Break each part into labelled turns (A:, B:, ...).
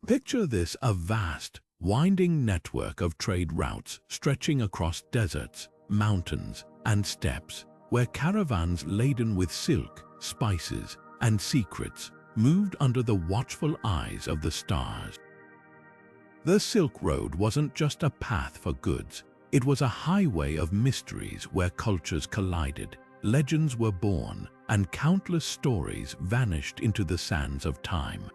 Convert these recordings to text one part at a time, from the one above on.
A: Picture this: a vast, winding network of trade routes stretching across deserts, mountains, and steppes, where caravans laden with silk, spices, and secrets moved under the watchful eyes of the stars. The Silk Road wasn't just a path for goods, it was a highway of mysteries where cultures collided, legends were born, and countless stories vanished into the sands of time.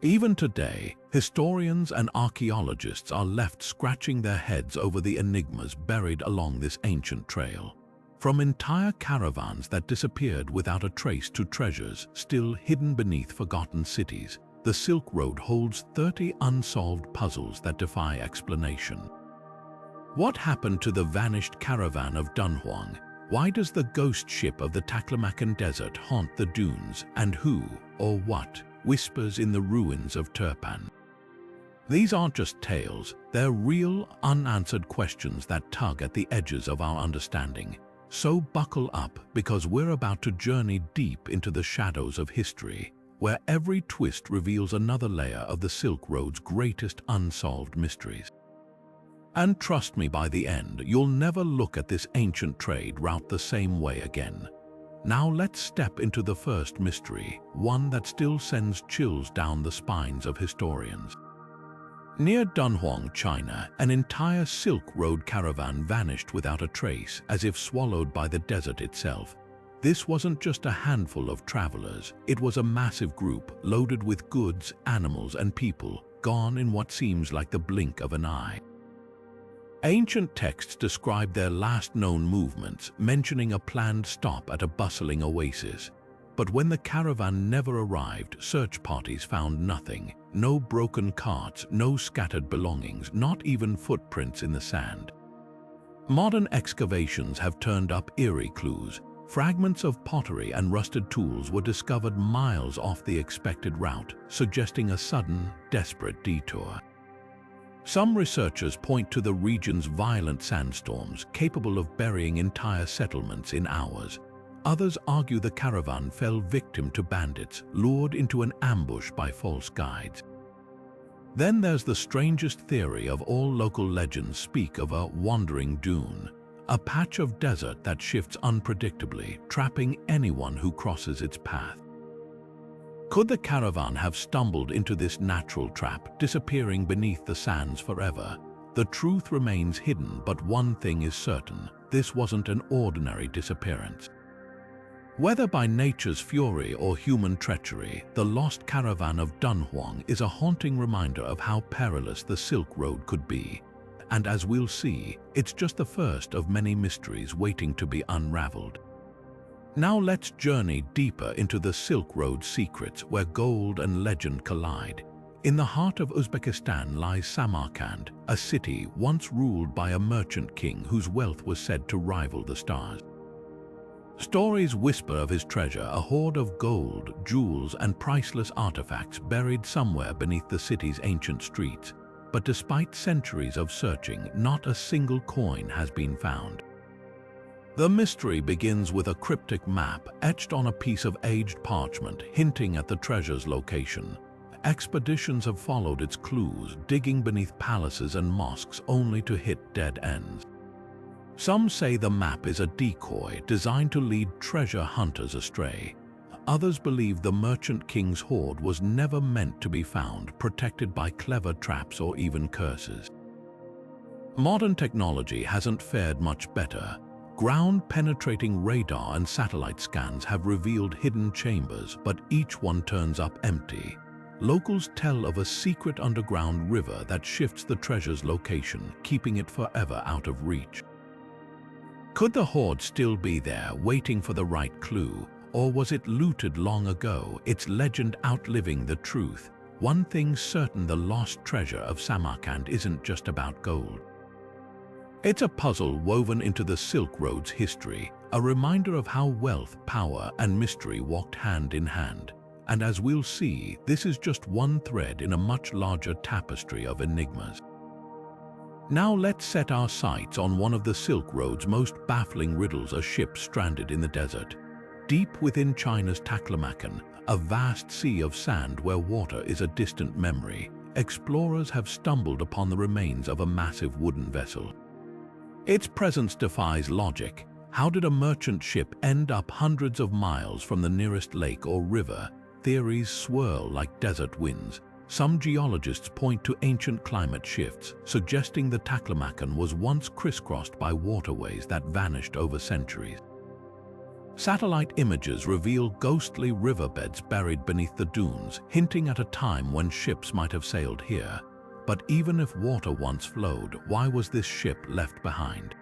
A: Even today, historians and archaeologists are left scratching their heads over the enigmas buried along this ancient trail. From entire caravans that disappeared without a trace to treasures still hidden beneath forgotten cities, the Silk Road holds 30 unsolved puzzles that defy explanation. What happened to the Vanished Caravan of Dunhuang? Why does the ghost ship of the Taklamakan Desert haunt the dunes? And who, or what, whispers in the ruins of Turpan? These aren't just tales, they're real, unanswered questions that tug at the edges of our understanding. So buckle up, because we're about to journey deep into the shadows of history, where every twist reveals another layer of the Silk Road's greatest unsolved mysteries. And trust me, by the end, you'll never look at this ancient trade route the same way again. Now let's step into the first mystery, one that still sends chills down the spines of historians. Near Dunhuang, China, an entire Silk Road caravan vanished without a trace, as if swallowed by the desert itself. This wasn't just a handful of travelers, it was a massive group loaded with goods, animals, and people, gone in what seems like the blink of an eye. Ancient texts describe their last known movements, mentioning a planned stop at a bustling oasis. But when the caravan never arrived, search parties found nothing. No broken carts, no scattered belongings, not even footprints in the sand. Modern excavations have turned up eerie clues. Fragments of pottery and rusted tools were discovered miles off the expected route, suggesting a sudden, desperate detour. Some researchers point to the region's violent sandstorms, capable of burying entire settlements in hours. Others argue the caravan fell victim to bandits, lured into an ambush by false guides. Then there's the strangest theory of all. Local legends speak of a wandering dune, a patch of desert that shifts unpredictably, trapping anyone who crosses its path. Could the caravan have stumbled into this natural trap, disappearing beneath the sands forever? The truth remains hidden, but one thing is certain: this wasn't an ordinary disappearance. Whether by nature's fury or human treachery, the lost caravan of Dunhuang is a haunting reminder of how perilous the Silk Road could be. And as we'll see, it's just the first of many mysteries waiting to be unraveled. Now let's journey deeper into the Silk Road's secrets, where gold and legend collide. In the heart of Uzbekistan lies Samarkand, a city once ruled by a merchant king whose wealth was said to rival the stars. Stories whisper of his treasure, a hoard of gold, jewels, and priceless artifacts buried somewhere beneath the city's ancient streets. But despite centuries of searching, not a single coin has been found. The mystery begins with a cryptic map etched on a piece of aged parchment, hinting at the treasure's location. Expeditions have followed its clues, digging beneath palaces and mosques only to hit dead ends. Some say the map is a decoy designed to lead treasure hunters astray. Others believe the merchant king's hoard was never meant to be found, protected by clever traps or even curses. Modern technology hasn't fared much better. Ground-penetrating radar and satellite scans have revealed hidden chambers, but each one turns up empty. Locals tell of a secret underground river that shifts the treasure's location, keeping it forever out of reach. Could the hoard still be there, waiting for the right clue? Or was it looted long ago, its legend outliving the truth? One thing's certain: the lost treasure of Samarkand isn't just about gold. It's a puzzle woven into the Silk Road's history, a reminder of how wealth, power, and mystery walked hand in hand. And as we'll see, this is just one thread in a much larger tapestry of enigmas. Now let's set our sights on one of the Silk Road's most baffling riddles: a ship stranded in the desert. Deep within China's Taklamakan, a vast sea of sand where water is a distant memory, explorers have stumbled upon the remains of a massive wooden vessel. Its presence defies logic. How did a merchant ship end up hundreds of miles from the nearest lake or river? Theories swirl like desert winds. Some geologists point to ancient climate shifts, suggesting the Taklamakan was once crisscrossed by waterways that vanished over centuries. Satellite images reveal ghostly riverbeds buried beneath the dunes, hinting at a time when ships might have sailed here. But even if water once flowed, why was this ship left behind?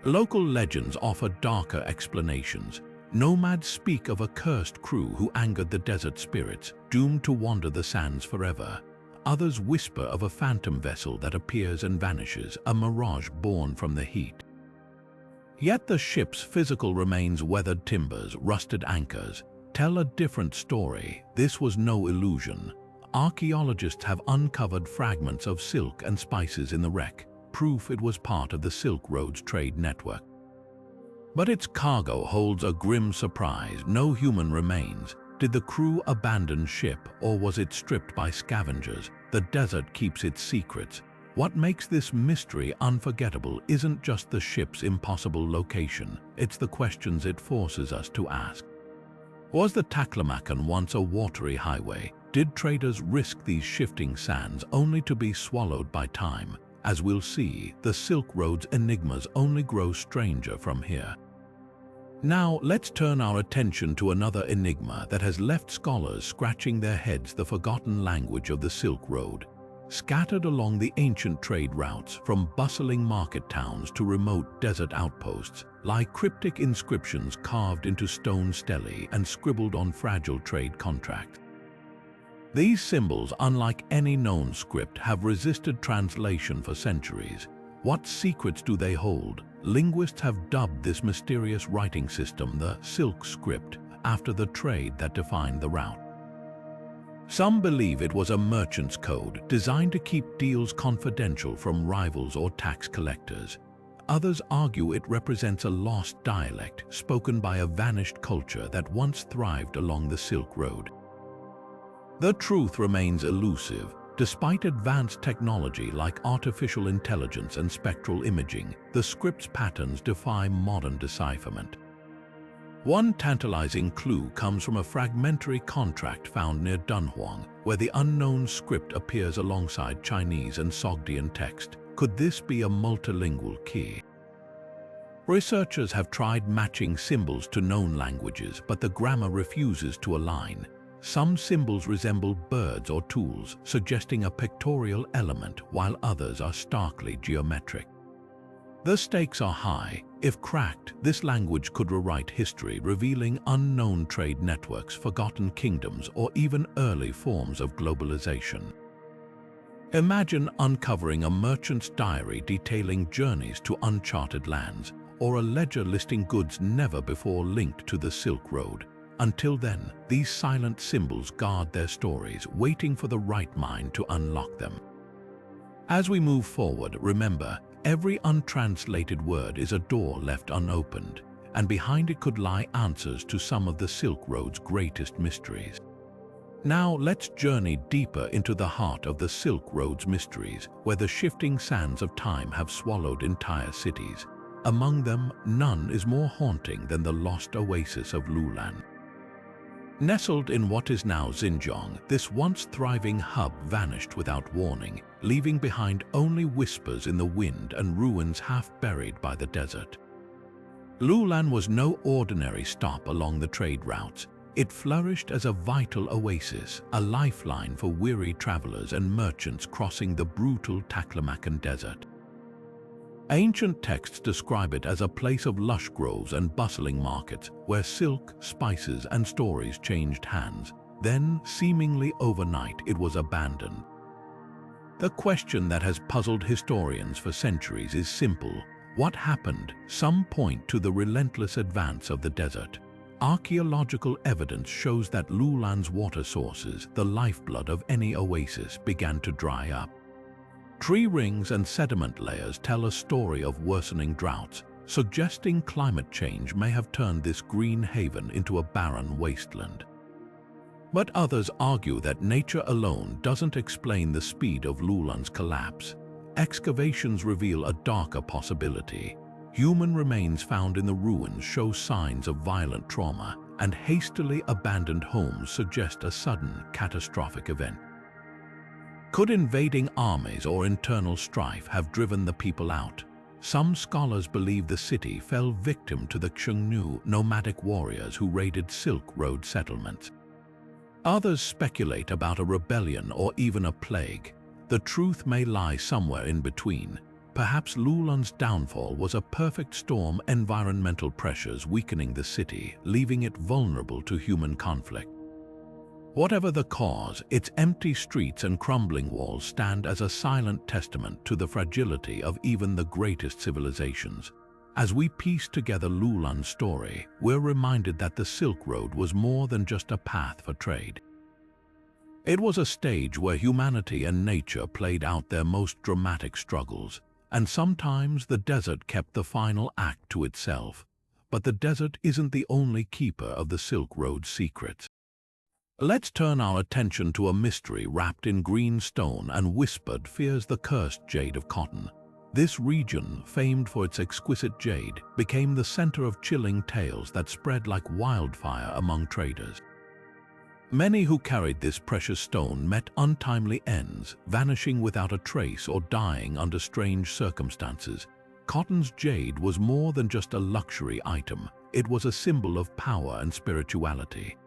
A: Local legends offer darker explanations. Nomads speak of a cursed crew who angered the desert spirits, doomed to wander the sands forever. Others whisper of a phantom vessel that appears and vanishes, a mirage born from the heat. Yet the ship's physical remains, weathered timbers, rusted anchors, tell a different story. This was no illusion. Archaeologists have uncovered fragments of silk and spices in the wreck, proof it was part of the Silk Road's trade network. But its cargo holds a grim surprise. No human remains. Did the crew abandon ship, or was it stripped by scavengers? The desert keeps its secrets. What makes this mystery unforgettable isn't just the ship's impossible location, it's the questions it forces us to ask. Was the Taklamakan once a watery highway? Did traders risk these shifting sands only to be swallowed by time? As we'll see, the Silk Road's enigmas only grow stranger from here. Now, let's turn our attention to another enigma that has left scholars scratching their heads: the forgotten language of the Silk Road. Scattered along the ancient trade routes, from bustling market towns to remote desert outposts, lie cryptic inscriptions carved into stone stelae and scribbled on fragile trade contracts. These symbols, unlike any known script, have resisted translation for centuries. What secrets do they hold? Linguists have dubbed this mysterious writing system the Silk Script, after the trade that defined the route. Some believe it was a merchant's code, designed to keep deals confidential from rivals or tax collectors. Others argue it represents a lost dialect spoken by a vanished culture that once thrived along the Silk Road. The truth remains elusive. Despite advanced technology like artificial intelligence and spectral imaging, the script's patterns defy modern decipherment. One tantalizing clue comes from a fragmentary contract found near Dunhuang, where the unknown script appears alongside Chinese and Sogdian text. Could this be a multilingual key? Researchers have tried matching symbols to known languages, but the grammar refuses to align. Some symbols resemble birds or tools, suggesting a pictorial element, while others are starkly geometric. The stakes are high. If cracked, this language could rewrite history, revealing unknown trade networks, forgotten kingdoms, or even early forms of globalization. Imagine uncovering a merchant's diary detailing journeys to uncharted lands, or a ledger listing goods never before linked to the Silk Road. Until then, these silent symbols guard their stories, waiting for the right mind to unlock them. As we move forward, remember, every untranslated word is a door left unopened, and behind it could lie answers to some of the Silk Road's greatest mysteries. Now let's journey deeper into the heart of the Silk Road's mysteries, where the shifting sands of time have swallowed entire cities. Among them, none is more haunting than the lost oasis of Lulan. Nestled in what is now Xinjiang, this once thriving hub vanished without warning, leaving behind only whispers in the wind and ruins half buried by the desert. Lulan was no ordinary stop along the trade routes. It flourished as a vital oasis, a lifeline for weary travelers and merchants crossing the brutal Taklamakan desert. Ancient texts describe it as a place of lush groves and bustling markets where silk, spices, and stories changed hands. Then, seemingly overnight, it was abandoned. The question that has puzzled historians for centuries is simple. What happened? Some point to the relentless advance of the desert. Archaeological evidence shows that Lulan's water sources, the lifeblood of any oasis, began to dry up. Tree rings and sediment layers tell a story of worsening droughts, suggesting climate change may have turned this green haven into a barren wasteland. But others argue that nature alone doesn't explain the speed of Lulan's collapse. Excavations reveal a darker possibility. Human remains found in the ruins show signs of violent trauma, and hastily abandoned homes suggest a sudden, catastrophic event. Could invading armies or internal strife have driven the people out? Some scholars believe the city fell victim to the Xiongnu nomadic warriors who raided Silk Road settlements. Others speculate about a rebellion or even a plague. The truth may lie somewhere in between. Perhaps Lulan's downfall was a perfect storm, environmental pressures weakening the city, leaving it vulnerable to human conflict. Whatever the cause, its empty streets and crumbling walls stand as a silent testament to the fragility of even the greatest civilizations. As we piece together Lulan's story, we're reminded that the Silk Road was more than just a path for trade. It was a stage where humanity and nature played out their most dramatic struggles, and sometimes the desert kept the final act to itself. But the desert isn't the only keeper of the Silk Road's secrets. Let's turn our attention to a mystery wrapped in green stone and whispered fears: the Cursed Jade of Khotan. This region, famed for its exquisite jade, became the center of chilling tales that spread like wildfire among traders. Many who carried this precious stone met untimely ends, vanishing without a trace or dying under strange circumstances. Khotan's jade was more than just a luxury item. It was a symbol of power and spirituality.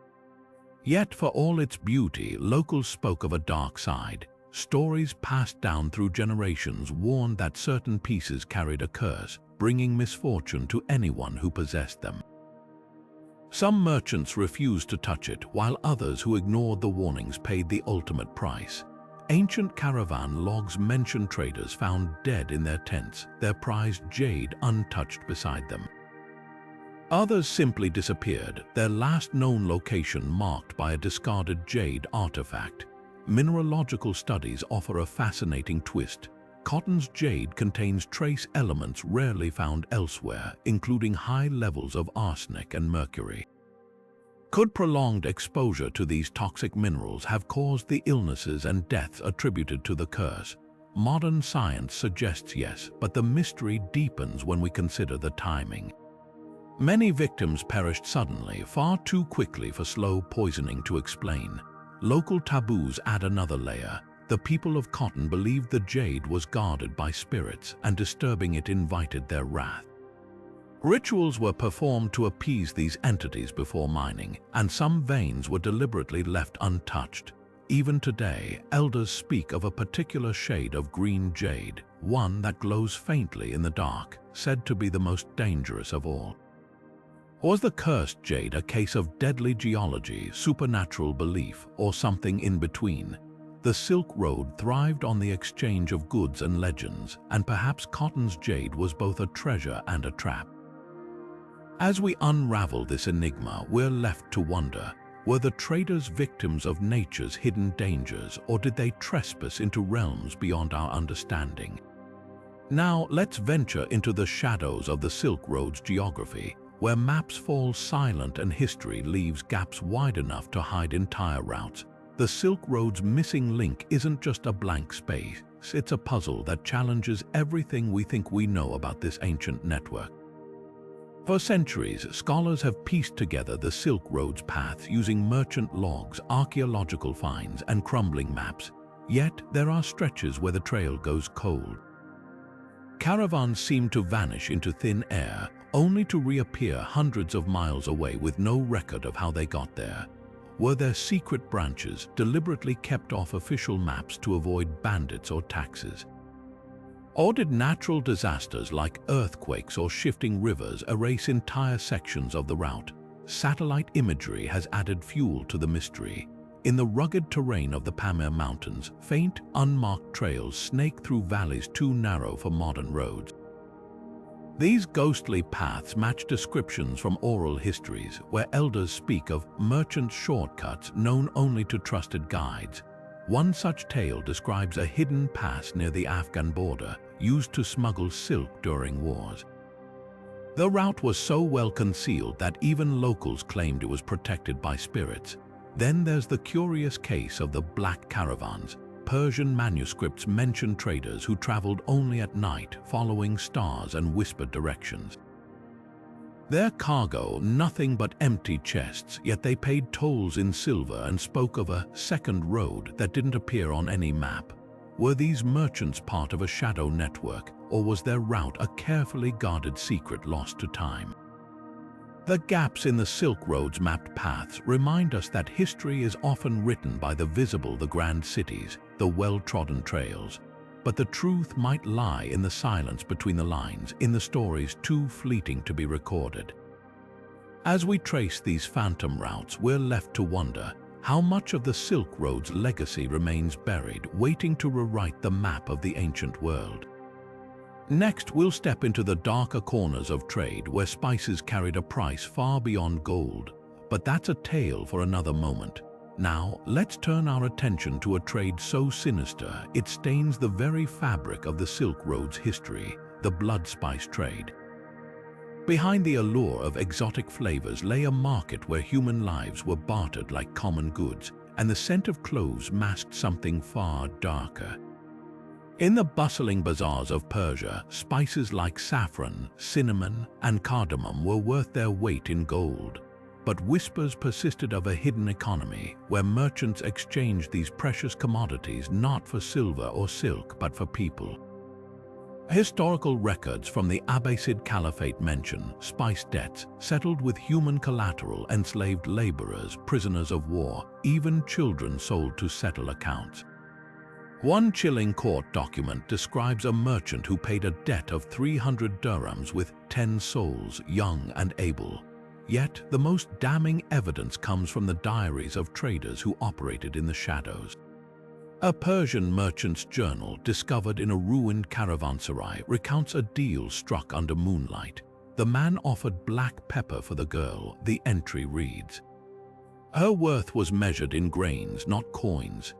A: Yet for all its beauty, locals spoke of a dark side. Stories passed down through generations warned that certain pieces carried a curse, bringing misfortune to anyone who possessed them. Some merchants refused to touch it, while others who ignored the warnings paid the ultimate price. Ancient caravan logs mention traders found dead in their tents, their prized jade untouched beside them. Others simply disappeared, their last known location marked by a discarded jade artifact. Mineralogical studies offer a fascinating twist. Khotan's jade contains trace elements rarely found elsewhere, including high levels of arsenic and mercury. Could prolonged exposure to these toxic minerals have caused the illnesses and deaths attributed to the curse? Modern science suggests yes, but the mystery deepens when we consider the timing. Many victims perished suddenly, far too quickly for slow poisoning to explain. Local taboos add another layer. The people of Khotan believed the jade was guarded by spirits, and disturbing it invited their wrath. Rituals were performed to appease these entities before mining, and some veins were deliberately left untouched. Even today, elders speak of a particular shade of green jade, one that glows faintly in the dark, said to be the most dangerous of all. Was the cursed jade a case of deadly geology, supernatural belief, or something in between? The Silk Road thrived on the exchange of goods and legends, and perhaps Khotan's jade was both a treasure and a trap. As we unravel this enigma, we're left to wonder, were the traders victims of nature's hidden dangers, or did they trespass into realms beyond our understanding? Now, let's venture into the shadows of the Silk Road's geography, where maps fall silent and history leaves gaps wide enough to hide entire routes. The Silk Road's missing link isn't just a blank space, it's a puzzle that challenges everything we think we know about this ancient network. For centuries, scholars have pieced together the Silk Road's path using merchant logs, archaeological finds, and crumbling maps. Yet, there are stretches where the trail goes cold. Caravans seem to vanish into thin air, only to reappear hundreds of miles away with no record of how they got there. Were there secret branches deliberately kept off official maps to avoid bandits or taxes? Or did natural disasters like earthquakes or shifting rivers erase entire sections of the route? Satellite imagery has added fuel to the mystery. In the rugged terrain of the Pamir Mountains, faint, unmarked trails snake through valleys too narrow for modern roads. These ghostly paths match descriptions from oral histories, where elders speak of merchant shortcuts known only to trusted guides. One such tale describes a hidden pass near the Afghan border, used to smuggle silk during wars. The route was so well concealed that even locals claimed it was protected by spirits. Then there's the curious case of the Black Caravans. Persian manuscripts mention traders who traveled only at night, following stars and whispered directions. Their cargo, nothing but empty chests, yet they paid tolls in silver and spoke of a second road that didn't appear on any map. Were these merchants part of a shadow network, or was their route a carefully guarded secret lost to time? The gaps in the Silk Road's mapped paths remind us that history is often written by the visible, the grand cities, the well-trodden trails. But the truth might lie in the silence between the lines, in the stories too fleeting to be recorded. As we trace these phantom routes, we're left to wonder how much of the Silk Road's legacy remains buried, waiting to rewrite the map of the ancient world. Next, we'll step into the darker corners of trade where spices carried a price far beyond gold. But that's a tale for another moment. Now, let's turn our attention to a trade so sinister it stains the very fabric of the Silk Road's history, the blood spice trade. Behind the allure of exotic flavors lay a market where human lives were bartered like common goods, and the scent of cloves masked something far darker. In the bustling bazaars of Persia, spices like saffron, cinnamon, and cardamom were worth their weight in gold. But whispers persisted of a hidden economy where merchants exchanged these precious commodities not for silver or silk but for people. Historical records from the Abbasid Caliphate mention spice debts settled with human collateral, enslaved laborers, prisoners of war, even children sold to settle accounts. One chilling court document describes a merchant who paid a debt of 300 dirhams with 10 souls, young and able. Yet, the most damning evidence comes from the diaries of traders who operated in the shadows. A Persian merchant's journal discovered in a ruined caravanserai recounts a deal struck under moonlight. The man offered black pepper for the girl, the entry reads. Her worth was measured in grains, not coins.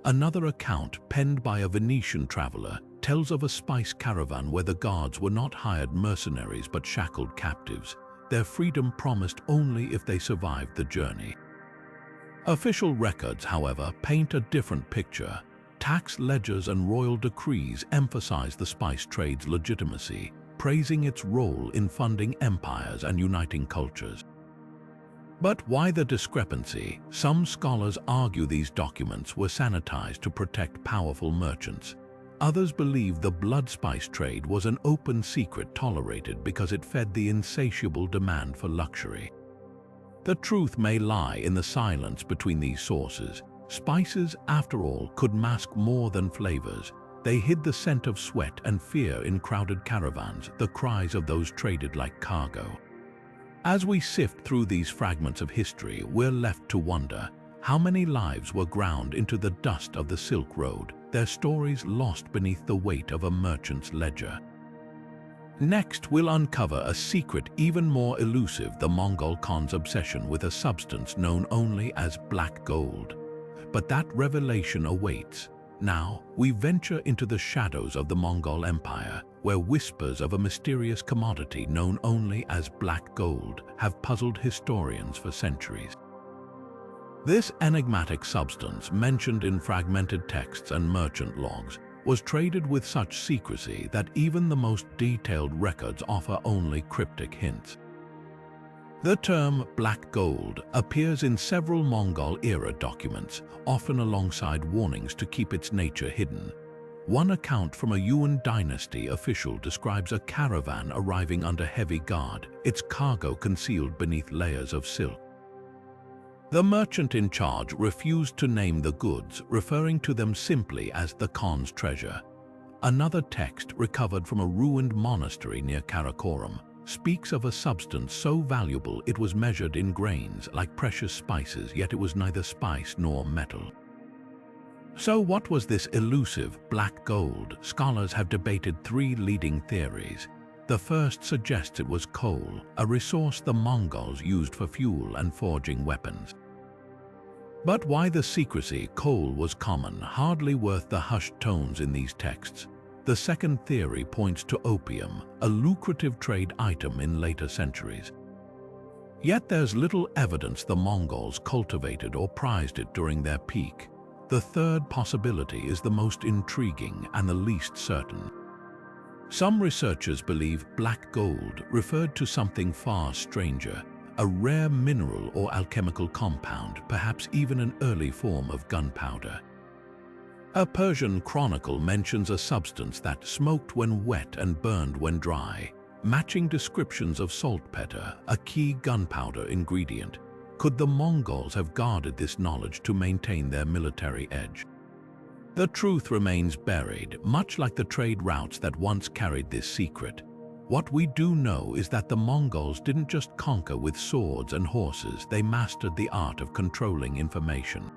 A: Another account, penned by a Venetian traveler, tells of a spice caravan where the guards were not hired mercenaries but shackled captives, their freedom promised only if they survived the journey. Official records, however, paint a different picture. Tax ledgers and royal decrees emphasize the spice trade's legitimacy, praising its role in funding empires and uniting cultures. But why the discrepancy? Some scholars argue these documents were sanitized to protect powerful merchants. Others believe the blood spice trade was an open secret tolerated because it fed the insatiable demand for luxury. The truth may lie in the silence between these sources. Spices, after all, could mask more than flavors. They hid the scent of sweat and fear in crowded caravans, the cries of those traded like cargo. As we sift through these fragments of history, we're left to wonder how many lives were ground into the dust of the Silk Road, their stories lost beneath the weight of a merchant's ledger. Next, we'll uncover a secret even more elusive, the Mongol Khan's obsession with a substance known only as black gold. But that revelation awaits. Now, we venture into the shadows of the Mongol Empire, where whispers of a mysterious commodity known only as black gold have puzzled historians for centuries. This enigmatic substance, mentioned in fragmented texts and merchant logs, was traded with such secrecy that even the most detailed records offer only cryptic hints. The term black gold appears in several Mongol-era documents, often alongside warnings to keep its nature hidden. One account from a Yuan dynasty official describes a caravan arriving under heavy guard, its cargo concealed beneath layers of silk. The merchant in charge refused to name the goods, referring to them simply as the Khan's treasure. Another text, recovered from a ruined monastery near Karakoram, speaks of a substance so valuable it was measured in grains like precious spices, yet it was neither spice nor metal. So what was this elusive black gold? Scholars have debated three leading theories. The first suggests it was coal, a resource the Mongols used for fuel and forging weapons. But why the secrecy? Coal was common, hardly worth the hushed tones in these texts. The second theory points to opium, a lucrative trade item in later centuries. Yet there's little evidence the Mongols cultivated or prized it during their peak. The third possibility is the most intriguing and the least certain. Some researchers believe black gold referred to something far stranger, a rare mineral or alchemical compound, perhaps even an early form of gunpowder. A Persian chronicle mentions a substance that smoked when wet and burned when dry, matching descriptions of saltpeter, a key gunpowder ingredient. Could the Mongols have guarded this knowledge to maintain their military edge? The truth remains buried, much like the trade routes that once carried this secret. What we do know is that the Mongols didn't just conquer with swords and horses, they mastered the art of controlling information.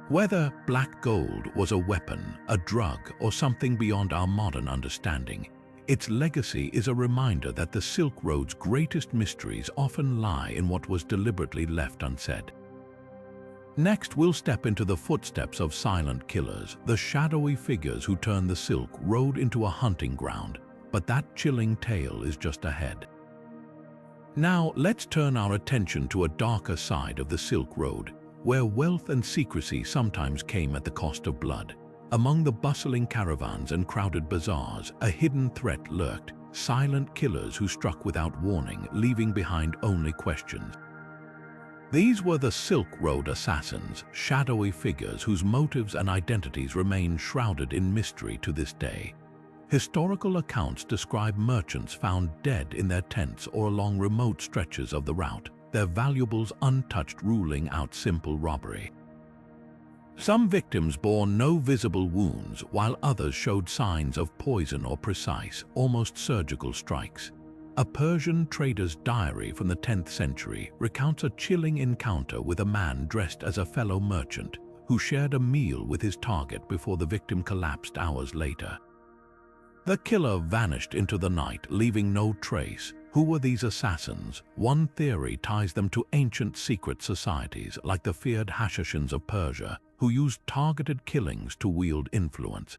A: Whether black gold was a weapon, a drug, or something beyond our modern understanding, its legacy is a reminder that the Silk Road's greatest mysteries often lie in what was deliberately left unsaid. Next, we'll step into the footsteps of silent killers, the shadowy figures who turn the Silk Road into a hunting ground, but that chilling tale is just ahead. Now, let's turn our attention to a darker side of the Silk Road, where wealth and secrecy sometimes came at the cost of blood. Among the bustling caravans and crowded bazaars, a hidden threat lurked, silent killers who struck without warning, leaving behind only questions. These were the Silk Road assassins, shadowy figures whose motives and identities remain shrouded in mystery to this day. Historical accounts describe merchants found dead in their tents or along remote stretches of the route, their valuables untouched, ruling out simple robbery. Some victims bore no visible wounds, while others showed signs of poison or precise, almost surgical strikes. A Persian trader's diary from the 10th century recounts a chilling encounter with a man dressed as a fellow merchant who shared a meal with his target before the victim collapsed hours later. The killer vanished into the night, leaving no trace. Who were these assassins? One theory ties them to ancient secret societies like the feared Hashashins of Persia, who used targeted killings to wield influence.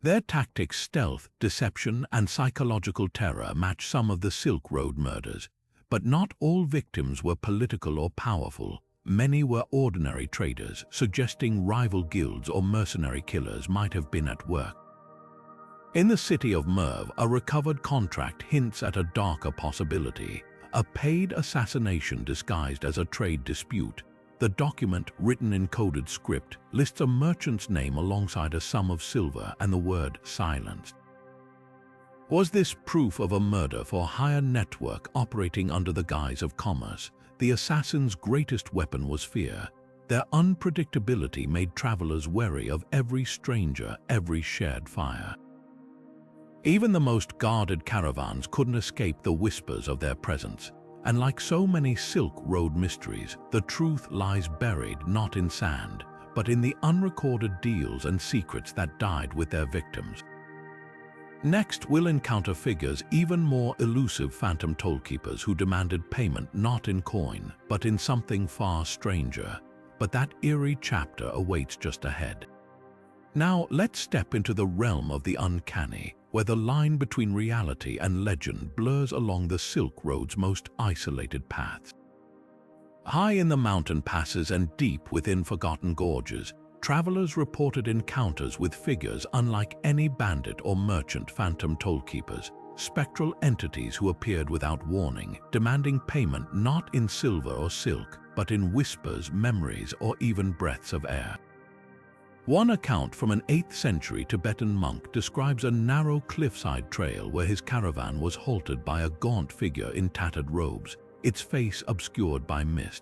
A: Their tactics, stealth, deception, and psychological terror match some of the Silk Road murders. But not all victims were political or powerful. Many were ordinary traders, suggesting rival guilds or mercenary killers might have been at work. In the city of Merv, a recovered contract hints at a darker possibility, a paid assassination disguised as a trade dispute. The document, written in coded script, lists a merchant's name alongside a sum of silver and the word "silence." Was this proof of a murder-for-hire network operating under the guise of commerce? The assassin's greatest weapon was fear. Their unpredictability made travelers wary of every stranger, every shared fire. Even the most guarded caravans couldn't escape the whispers of their presence. And like so many Silk Road mysteries, the truth lies buried not in sand, but in the unrecorded deals and secrets that died with their victims. Next, we'll encounter figures even more elusive, Phantom Tollkeepers, who demanded payment not in coin, but in something far stranger. But that eerie chapter awaits just ahead. Now, let's step into the realm of the uncanny, where the line between reality and legend blurs along the Silk Road's most isolated paths. High in the mountain passes and deep within forgotten gorges, travelers reported encounters with figures unlike any bandit or merchant. Phantom Tollkeepers, spectral entities who appeared without warning, demanding payment not in silver or silk, but in whispers, memories, or even breaths of air. One account from an 8th century Tibetan monk describes a narrow cliffside trail where his caravan was halted by a gaunt figure in tattered robes, its face obscured by mist.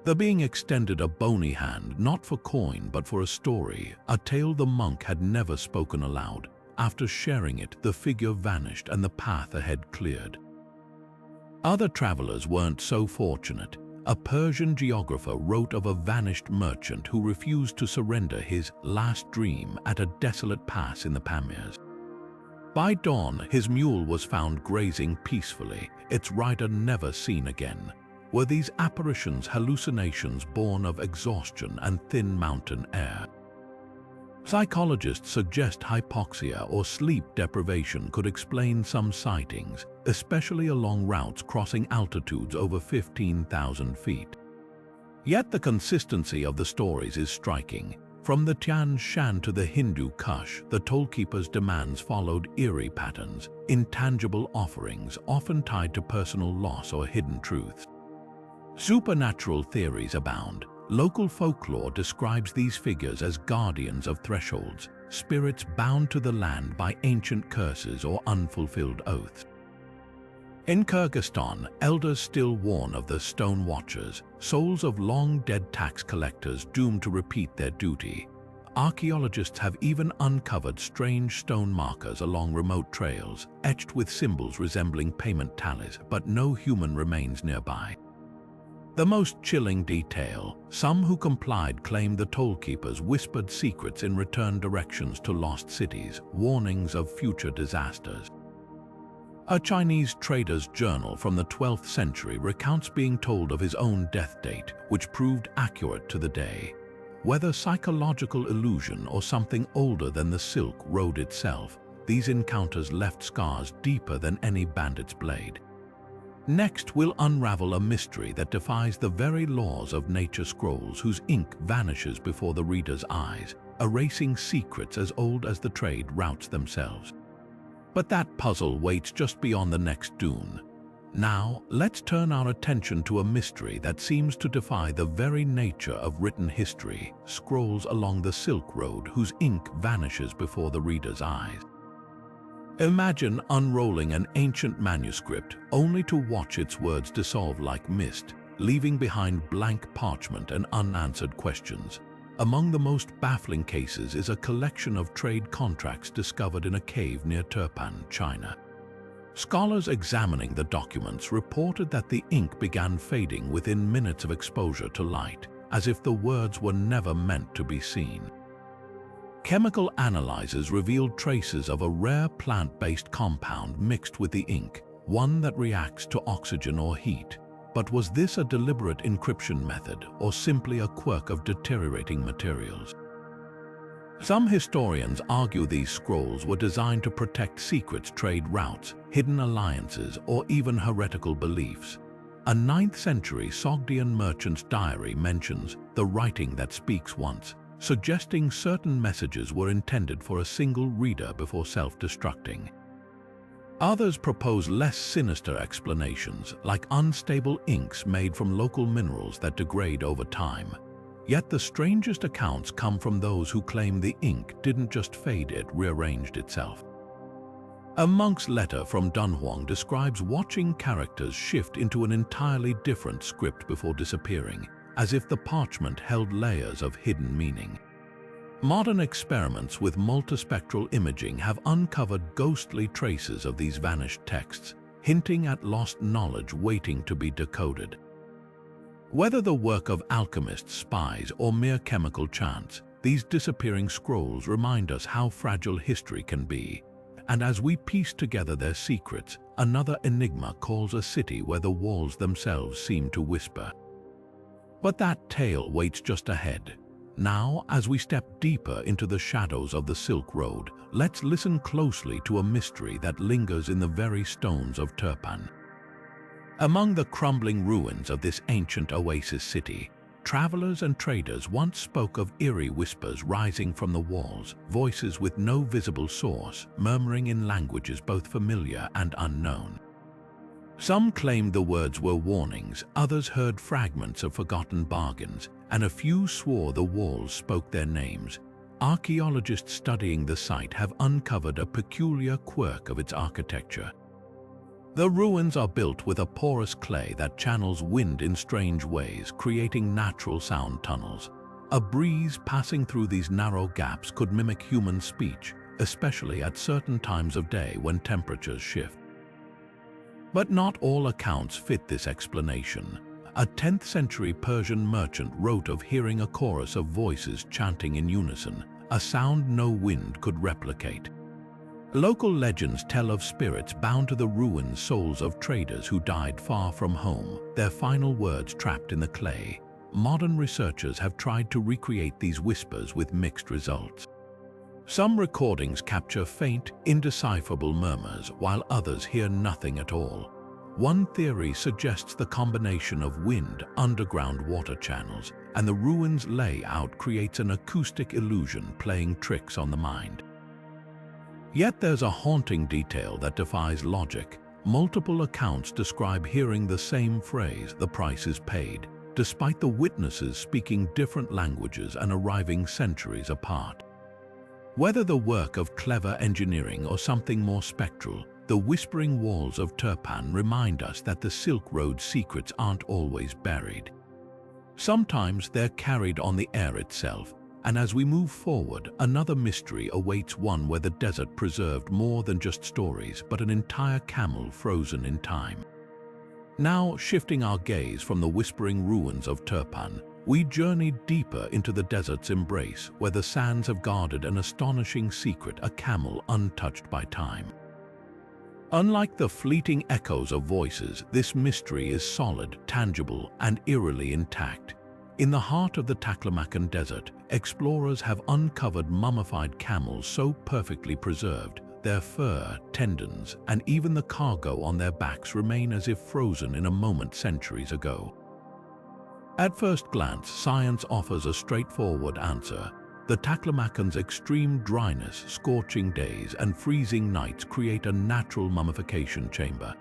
A: The being extended a bony hand, not for coin but for a story, a tale the monk had never spoken aloud. After sharing it, the figure vanished and the path ahead cleared. Other travelers weren't so fortunate. A Persian geographer wrote of a vanished merchant who refused to surrender his last dream at a desolate pass in the Pamirs. By dawn, his mule was found grazing peacefully, its rider never seen again. Were these apparitions hallucinations born of exhaustion and thin mountain air? Psychologists suggest hypoxia or sleep deprivation could explain some sightings, especially along routes crossing altitudes over 15,000 feet. Yet the consistency of the stories is striking. From the Tian Shan to the Hindu Kush, the Tollkeepers' demands followed eerie patterns, intangible offerings often tied to personal loss or hidden truths. Supernatural theories abound. Local folklore describes these figures as guardians of thresholds, spirits bound to the land by ancient curses or unfulfilled oaths. In Kyrgyzstan, elders still warn of the Stone Watchers, souls of long-dead tax collectors doomed to repeat their duty. Archaeologists have even uncovered strange stone markers along remote trails, etched with symbols resembling payment tallies, but no human remains nearby. The most chilling detail: some who complied claimed the Tollkeepers whispered secrets in return directions to lost cities, warnings of future disasters. A Chinese trader's journal from the 12th century recounts being told of his own death date, which proved accurate to the day. Whether psychological illusion or something older than the Silk Road itself, these encounters left scars deeper than any bandit's blade. Next, we'll unravel a mystery that defies the very laws of nature scrolls, whose ink vanishes before the reader's eyes, erasing secrets as old as the trade routes themselves. But that puzzle waits just beyond the next dune. Now, let's turn our attention to a mystery that seems to defy the very nature of written history: scrolls along the Silk Road whose ink vanishes before the reader's eyes. Imagine unrolling an ancient manuscript only to watch its words dissolve like mist, leaving behind blank parchment and unanswered questions. Among the most baffling cases is a collection of trade contracts discovered in a cave near Turpan, China. Scholars examining the documents reported that the ink began fading within minutes of exposure to light, as if the words were never meant to be seen. Chemical analyzers revealed traces of a rare plant-based compound mixed with the ink, one that reacts to oxygen or heat. But was this a deliberate encryption method, or simply a quirk of deteriorating materials? Some historians argue these scrolls were designed to protect secret trade routes, hidden alliances, or even heretical beliefs. A 9th century Sogdian merchant's diary mentions the writing that speaks once, suggesting certain messages were intended for a single reader before self-destructing. Others propose less sinister explanations, like unstable inks made from local minerals that degrade over time. Yet the strangest accounts come from those who claim the ink didn't just fade, it rearranged itself. A monk's letter from Dunhuang describes watching characters shift into an entirely different script before disappearing, as if the parchment held layers of hidden meaning. Modern experiments with multispectral imaging have uncovered ghostly traces of these vanished texts, hinting at lost knowledge waiting to be decoded. Whether the work of alchemists, spies, or mere chemical chance, these disappearing scrolls remind us how fragile history can be. And as we piece together their secrets, another enigma calls a city where the walls themselves seem to whisper. But that tale waits just ahead. Now, as we step deeper into the shadows of the Silk Road, let's listen closely to a mystery that lingers in the very stones of Turpan. Among the crumbling ruins of this ancient oasis city, travelers and traders once spoke of eerie whispers rising from the walls, voices with no visible source, murmuring in languages both familiar and unknown. Some claimed the words were warnings, others heard fragments of forgotten bargains, and a few swore the walls spoke their names. Archaeologists studying the site have uncovered a peculiar quirk of its architecture. The ruins are built with a porous clay that channels wind in strange ways, creating natural sound tunnels. A breeze passing through these narrow gaps could mimic human speech, especially at certain times of day when temperatures shift. But not all accounts fit this explanation. A 10th century Persian merchant wrote of hearing a chorus of voices chanting in unison, a sound no wind could replicate. Local legends tell of spirits bound to the ruined souls of traders who died far from home, their final words trapped in the clay. Modern researchers have tried to recreate these whispers with mixed results. Some recordings capture faint, indecipherable murmurs, while others hear nothing at all. One theory suggests the combination of wind, underground water channels, and the ruins' layout creates an acoustic illusion playing tricks on the mind. Yet there's a haunting detail that defies logic. Multiple accounts describe hearing the same phrase, "the price is paid," despite the witnesses speaking different languages and arriving centuries apart. Whether the work of clever engineering or something more spectral, the whispering walls of Turpan remind us that the Silk Road's secrets aren't always buried. Sometimes they're carried on the air itself, and as we move forward, another mystery awaits, one where the desert preserved more than just stories, but an entire camel frozen in time. Now, shifting our gaze from the whispering ruins of Turpan, we journey deeper into the desert's embrace, where the sands have guarded an astonishing secret, a camel untouched by time. Unlike the fleeting echoes of voices, this mystery is solid, tangible, and eerily intact. In the heart of the Taklamakan Desert, explorers have uncovered mummified camels so perfectly preserved, their fur, tendons, and even the cargo on their backs remain as if frozen in a moment centuries ago. At first glance, science offers a straightforward answer. The Taklamakan's extreme dryness, scorching days, and freezing nights create a natural mummification chamber.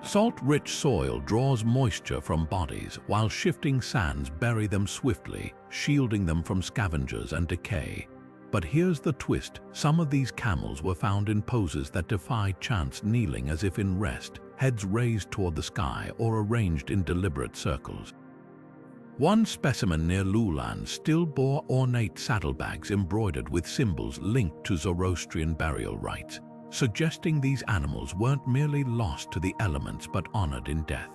A: Salt-rich soil draws moisture from bodies, while shifting sands bury them swiftly, shielding them from scavengers and decay. But here's the twist: some of these camels were found in poses that defy chance, kneeling as if in rest, heads raised toward the sky or arranged in deliberate circles. One specimen near Lulan still bore ornate saddlebags embroidered with symbols linked to Zoroastrian burial rites, suggesting these animals weren't merely lost to the elements but honored in death.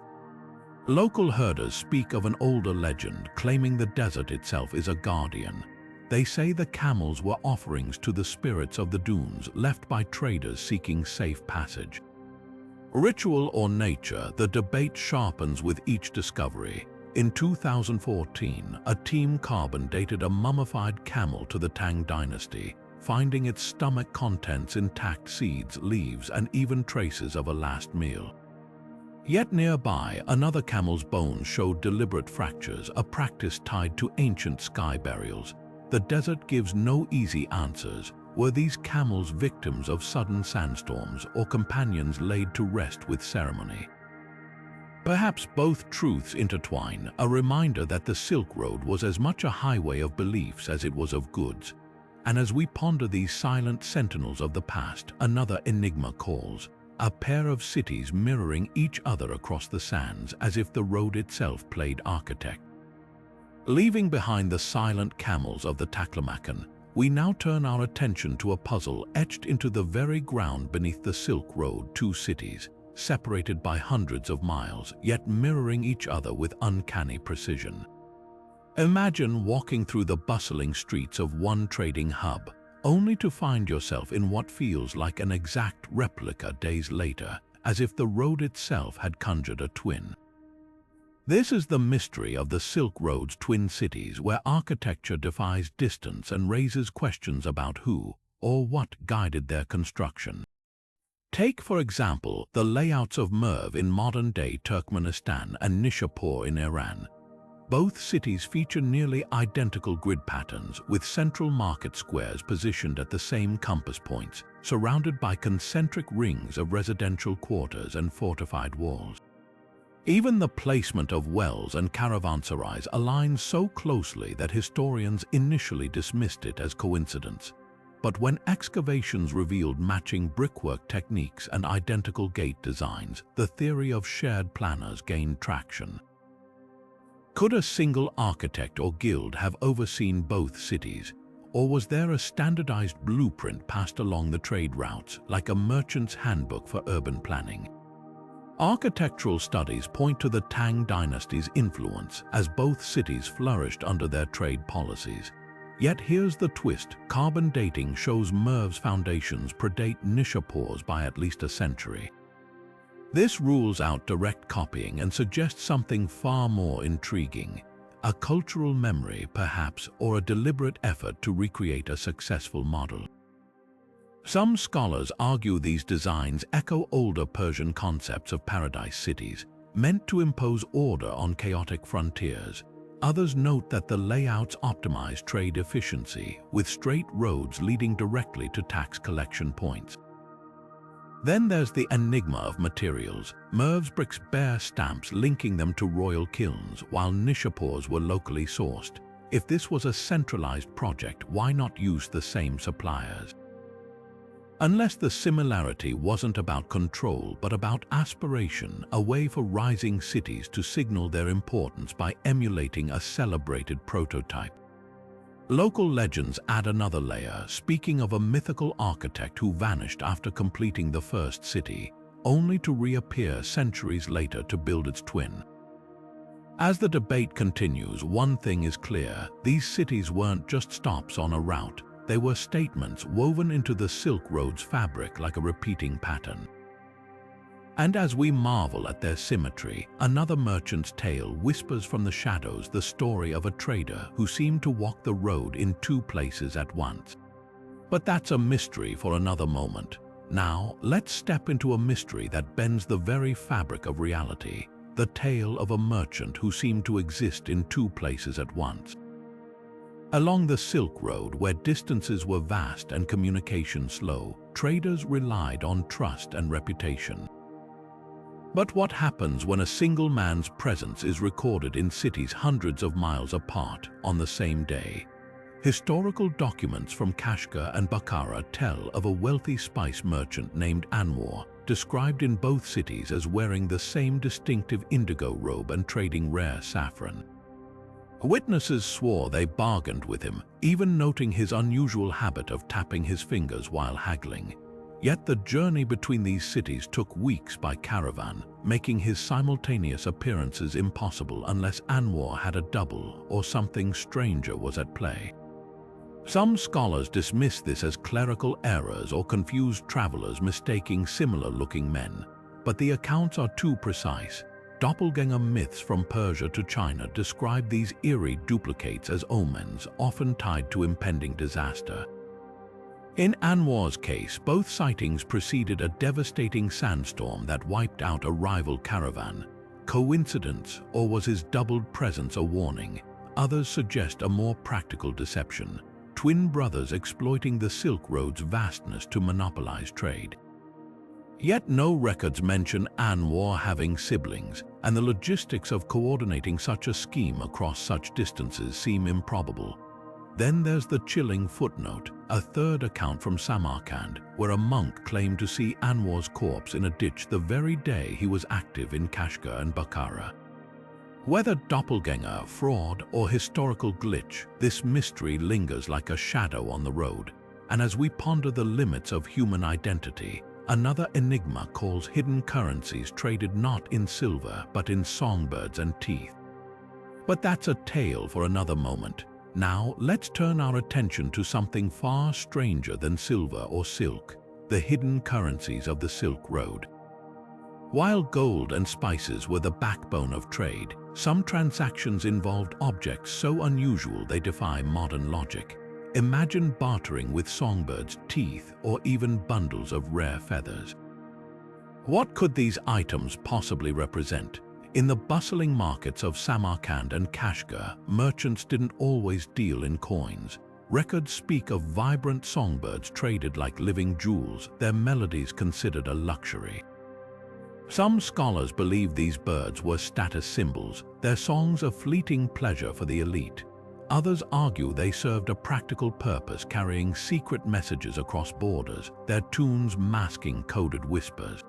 A: Local herders speak of an older legend claiming the desert itself is a guardian. They say the camels were offerings to the spirits of the dunes left by traders seeking safe passage. Ritual or nature, the debate sharpens with each discovery. In 2014, a team carbon dated a mummified camel to the Tang dynasty, finding its stomach contents intact, seeds, leaves, and even traces of a last meal. Yet nearby, another camel's bones showed deliberate fractures, a practice tied to ancient sky burials. The desert gives no easy answers. Were these camels victims of sudden sandstorms or companions laid to rest with ceremony? Perhaps both truths intertwine, a reminder that the Silk Road was as much a highway of beliefs as it was of goods. And as we ponder these silent sentinels of the past, another enigma calls, a pair of cities mirroring each other across the sands as if the road itself played architect. Leaving behind the silent camels of the Taklamakan, we now turn our attention to a puzzle etched into the very ground beneath the Silk Road: two cities, separated by hundreds of miles, yet mirroring each other with uncanny precision. Imagine walking through the bustling streets of one trading hub, only to find yourself in what feels like an exact replica days later, as if the road itself had conjured a twin. This is the mystery of the Silk Road's twin cities, where architecture defies distance and raises questions about who or what guided their construction. Take, for example, the layouts of Merv in modern-day Turkmenistan and Nishapur in Iran. Both cities feature nearly identical grid patterns, with central market squares positioned at the same compass points, surrounded by concentric rings of residential quarters and fortified walls. Even the placement of wells and caravanserais aligns so closely that historians initially dismissed it as coincidence. But when excavations revealed matching brickwork techniques and identical gate designs, the theory of shared planners gained traction. Could a single architect or guild have overseen both cities, or was there a standardized blueprint passed along the trade routes, like a merchant's handbook for urban planning? Architectural studies point to the Tang dynasty's influence, as both cities flourished under their trade policies. Yet here's the twist: carbon dating shows Merv's foundations predate Nishapur's by at least a century. This rules out direct copying and suggests something far more intriguing: a cultural memory perhaps, or a deliberate effort to recreate a successful model. Some scholars argue these designs echo older Persian concepts of paradise cities, meant to impose order on chaotic frontiers. Others note that the layouts optimize trade efficiency, with straight roads leading directly to tax collection points. Then there's the enigma of materials. Merv's bricks bear stamps linking them to royal kilns, while Nishapurs were locally sourced. If this was a centralized project, why not use the same suppliers? Unless the similarity wasn't about control but about aspiration, a way for rising cities to signal their importance by emulating a celebrated prototype. Local legends add another layer, speaking of a mythical architect who vanished after completing the first city, only to reappear centuries later to build its twin. As the debate continues, one thing is clear: these cities weren't just stops on a route. They were statements woven into the Silk Road's fabric like a repeating pattern. And as we marvel at their symmetry, another merchant's tale whispers from the shadows the story of a trader who seemed to walk the road in two places at once. But that's a mystery for another moment. Now, let's step into a mystery that bends the very fabric of reality, the tale of a merchant who seemed to exist in two places at once. Along the Silk Road, where distances were vast and communication slow, traders relied on trust and reputation. But what happens when a single man's presence is recorded in cities hundreds of miles apart on the same day? Historical documents from Kashgar and Bukhara tell of a wealthy spice merchant named Anwar, described in both cities as wearing the same distinctive indigo robe and trading rare saffron. Witnesses swore they bargained with him, even noting his unusual habit of tapping his fingers while haggling. Yet the journey between these cities took weeks by caravan, making his simultaneous appearances impossible unless Anwar had a double or something stranger was at play. Some scholars dismiss this as clerical errors or confused travelers mistaking similar-looking men, but the accounts are too precise. Doppelganger myths from Persia to China describe these eerie duplicates as omens, often tied to impending disaster. In Anwar's case, both sightings preceded a devastating sandstorm that wiped out a rival caravan. Coincidence, or was his doubled presence a warning? Others suggest a more practical deception: twin brothers exploiting the Silk Road's vastness to monopolize trade. Yet no records mention Anwar having siblings, and the logistics of coordinating such a scheme across such distances seem improbable. Then there's the chilling footnote, a third account from Samarkand, where a monk claimed to see Anwar's corpse in a ditch the very day he was active in Kashgar and Bukhara. Whether doppelganger, fraud, or historical glitch, this mystery lingers like a shadow on the road. And as we ponder the limits of human identity, another enigma calls hidden currencies traded not in silver but in songbirds and teeth. But that's a tale for another moment. Now, let's turn our attention to something far stranger than silver or silk: the hidden currencies of the Silk Road. While gold and spices were the backbone of trade, some transactions involved objects so unusual they defy modern logic. Imagine bartering with songbirds' teeth or even bundles of rare feathers. What could these items possibly represent? In the bustling markets of Samarkand and Kashgar, merchants didn't always deal in coins. Records speak of vibrant songbirds traded like living jewels, their melodies considered a luxury. Some scholars believe these birds were status symbols, their songs a fleeting pleasure for the elite. Others argue they served a practical purpose, carrying secret messages across borders, their tunes masking coded whispers.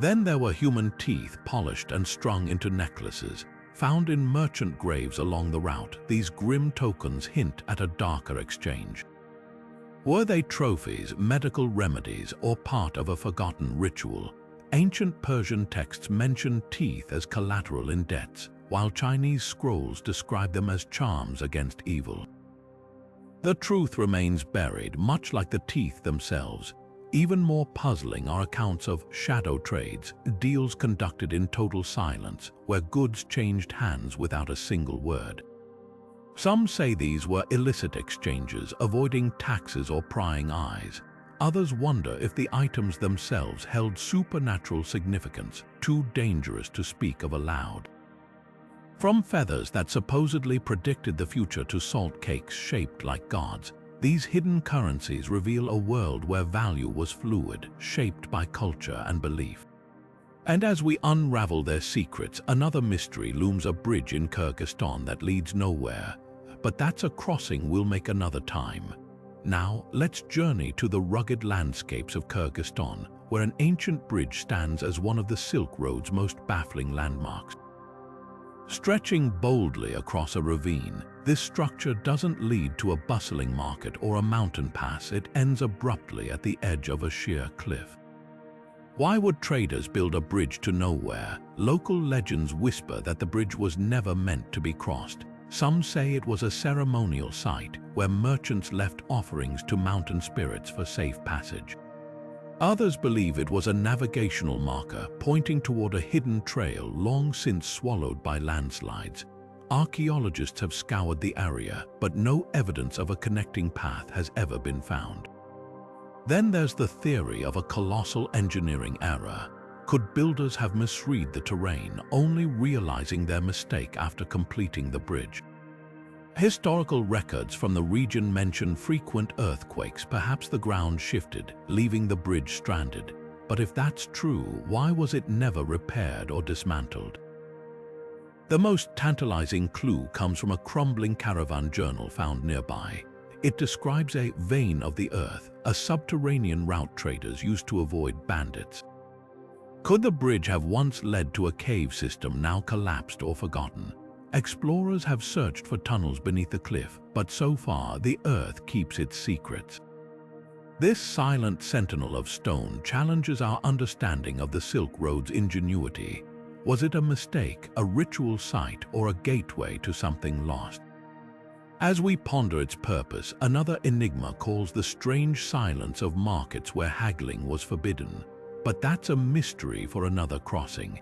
A: Then there were human teeth polished and strung into necklaces. Found in merchant graves along the route, these grim tokens hint at a darker exchange. Were they trophies, medical remedies, or part of a forgotten ritual? Ancient Persian texts mention teeth as collateral in debts, while Chinese scrolls describe them as charms against evil. The truth remains buried, much like the teeth themselves. Even more puzzling are accounts of shadow trades, deals conducted in total silence, where goods changed hands without a single word. Some say these were illicit exchanges, avoiding taxes or prying eyes. Others wonder if the items themselves held supernatural significance, too dangerous to speak of aloud. From feathers that supposedly predicted the future to salt cakes shaped like gods, these hidden currencies reveal a world where value was fluid, shaped by culture and belief. And as we unravel their secrets, another mystery looms: a bridge in Kyrgyzstan that leads nowhere. But that's a crossing we'll make another time. Now, let's journey to the rugged landscapes of Kyrgyzstan, where an ancient bridge stands as one of the Silk Road's most baffling landmarks. Stretching boldly across a ravine, this structure doesn't lead to a bustling market or a mountain pass. It ends abruptly at the edge of a sheer cliff. Why would traders build a bridge to nowhere? Local legends whisper that the bridge was never meant to be crossed. Some say it was a ceremonial site where merchants left offerings to mountain spirits for safe passage. Others believe it was a navigational marker pointing toward a hidden trail long since swallowed by landslides. Archaeologists have scoured the area, but no evidence of a connecting path has ever been found. Then there's the theory of a colossal engineering error. Could builders have misread the terrain, only realizing their mistake after completing the bridge? Historical records from the region mention frequent earthquakes. Perhaps the ground shifted, leaving the bridge stranded. But if that's true, why was it never repaired or dismantled? The most tantalizing clue comes from a crumbling caravan journal found nearby. It describes a vein of the earth, a subterranean route traders used to avoid bandits. Could the bridge have once led to a cave system now collapsed or forgotten? Explorers have searched for tunnels beneath the cliff, but so far the earth keeps its secrets. This silent sentinel of stone challenges our understanding of the Silk Road's ingenuity. Was it a mistake, a ritual site, or a gateway to something lost? As we ponder its purpose, another enigma calls the strange silence of markets where haggling was forbidden. But that's a mystery for another crossing.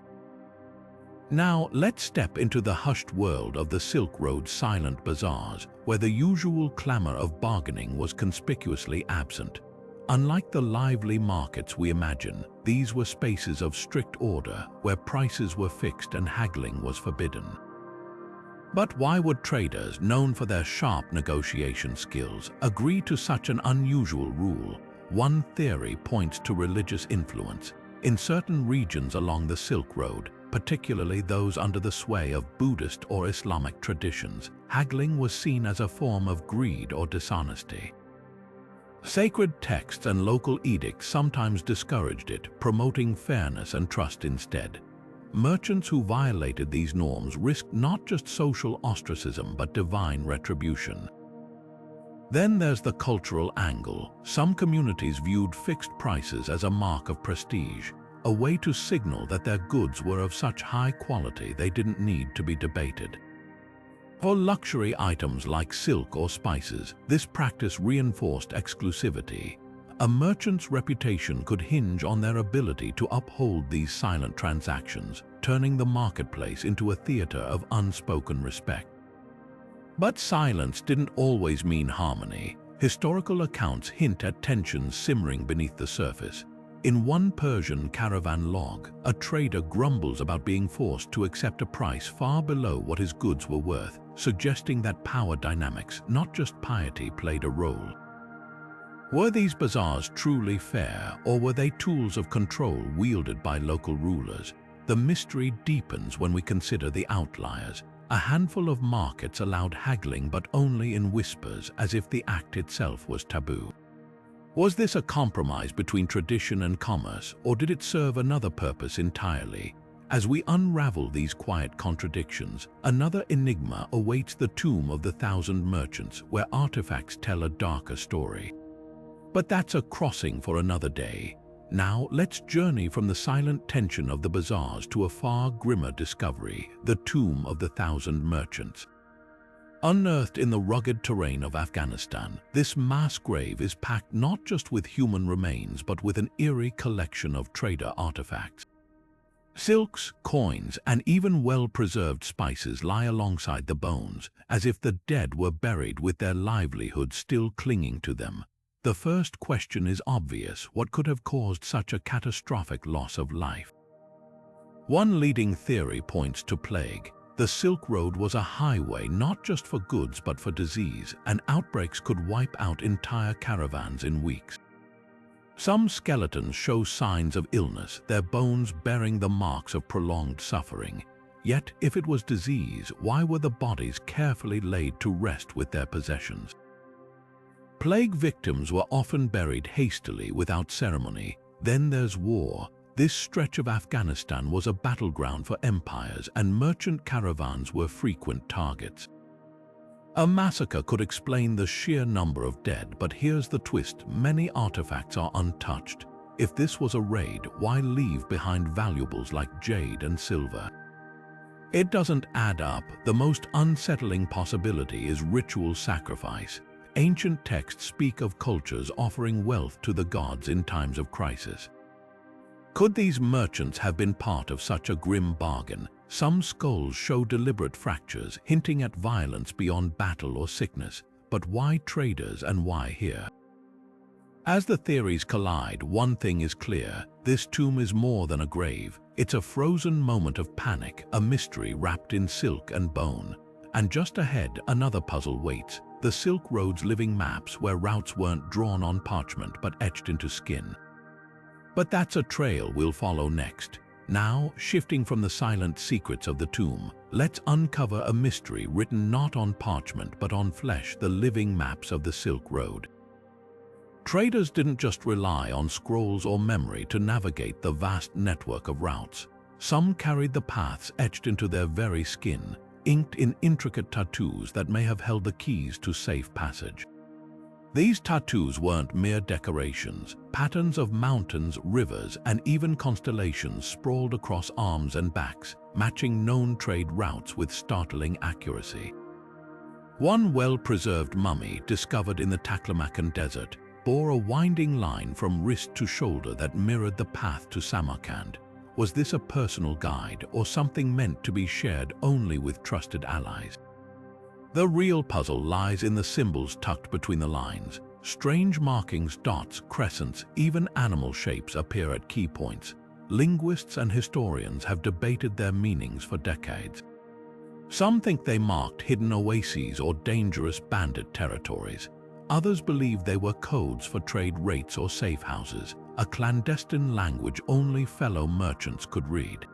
A: Now, let's step into the hushed world of the Silk Road's silent bazaars, where the usual clamor of bargaining was conspicuously absent. Unlike the lively markets we imagine, these were spaces of strict order, where prices were fixed and haggling was forbidden. But why would traders, known for their sharp negotiation skills, agree to such an unusual rule? One theory points to religious influence. In certain regions along the Silk Road, particularly those under the sway of Buddhist or Islamic traditions, haggling was seen as a form of greed or dishonesty. Sacred texts and local edicts sometimes discouraged it, promoting fairness and trust instead. Merchants who violated these norms risked not just social ostracism but divine retribution. Then there's the cultural angle. Some communities viewed fixed prices as a mark of prestige, a way to signal that their goods were of such high quality they didn't need to be debated. For luxury items like silk or spices, this practice reinforced exclusivity. A merchant's reputation could hinge on their ability to uphold these silent transactions, turning the marketplace into a theater of unspoken respect. But silence didn't always mean harmony. Historical accounts hint at tensions simmering beneath the surface. In one Persian caravan log, a trader grumbles about being forced to accept a price far below what his goods were worth, suggesting that power dynamics, not just piety, played a role. Were these bazaars truly fair, or were they tools of control wielded by local rulers? The mystery deepens when we consider the outliers. A handful of markets allowed haggling, but only in whispers, as if the act itself was taboo. Was this a compromise between tradition and commerce, or did it serve another purpose entirely? As we unravel these quiet contradictions, another enigma awaits: the Tomb of the Thousand Merchants, where artifacts tell a darker story. But that's a crossing for another day. Now, let's journey from the silent tension of the bazaars to a far grimmer discovery: the Tomb of the Thousand Merchants. Unearthed in the rugged terrain of Afghanistan, this mass grave is packed not just with human remains but with an eerie collection of trader artifacts. Silks, coins, and even well-preserved spices lie alongside the bones, as if the dead were buried with their livelihood still clinging to them. The first question is obvious: what could have caused such a catastrophic loss of life? One leading theory points to plague. The Silk Road was a highway not just for goods but for disease, and outbreaks could wipe out entire caravans in weeks. Some skeletons show signs of illness, their bones bearing the marks of prolonged suffering. Yet, if it was disease, why were the bodies carefully laid to rest with their possessions? Plague victims were often buried hastily without ceremony. Then there's war. This stretch of Afghanistan was a battleground for empires, and merchant caravans were frequent targets. A massacre could explain the sheer number of dead, but here's the twist: many artifacts are untouched. If this was a raid, why leave behind valuables like jade and silver? It doesn't add up. The most unsettling possibility is ritual sacrifice. Ancient texts speak of cultures offering wealth to the gods in times of crisis. Could these merchants have been part of such a grim bargain? Some skulls show deliberate fractures, hinting at violence beyond battle or sickness. But why traders, and why here? As the theories collide, one thing is clear: this tomb is more than a grave. It's a frozen moment of panic, a mystery wrapped in silk and bone. And just ahead, another puzzle waits: the Silk Road's living maps, where routes weren't drawn on parchment but etched into skin. But that's a trail we'll follow next. Now, shifting from the silent secrets of the tomb, let's uncover a mystery written not on parchment but on flesh: the living maps of the Silk Road. Traders didn't just rely on scrolls or memory to navigate the vast network of routes. Some carried the paths etched into their very skin, inked in intricate tattoos that may have held the keys to safe passage. These tattoos weren't mere decorations. Patterns of mountains, rivers, and even constellations sprawled across arms and backs, matching known trade routes with startling accuracy. One well-preserved mummy, discovered in the Taklamakan Desert, bore a winding line from wrist to shoulder that mirrored the path to Samarkand. Was this a personal guide, or something meant to be shared only with trusted allies? The real puzzle lies in the symbols tucked between the lines. Strange markings, dots, crescents, even animal shapes appear at key points. Linguists and historians have debated their meanings for decades. Some think they marked hidden oases or dangerous bandit territories. Others believe they were codes for trade rates or safe houses, a clandestine language only fellow merchants could read.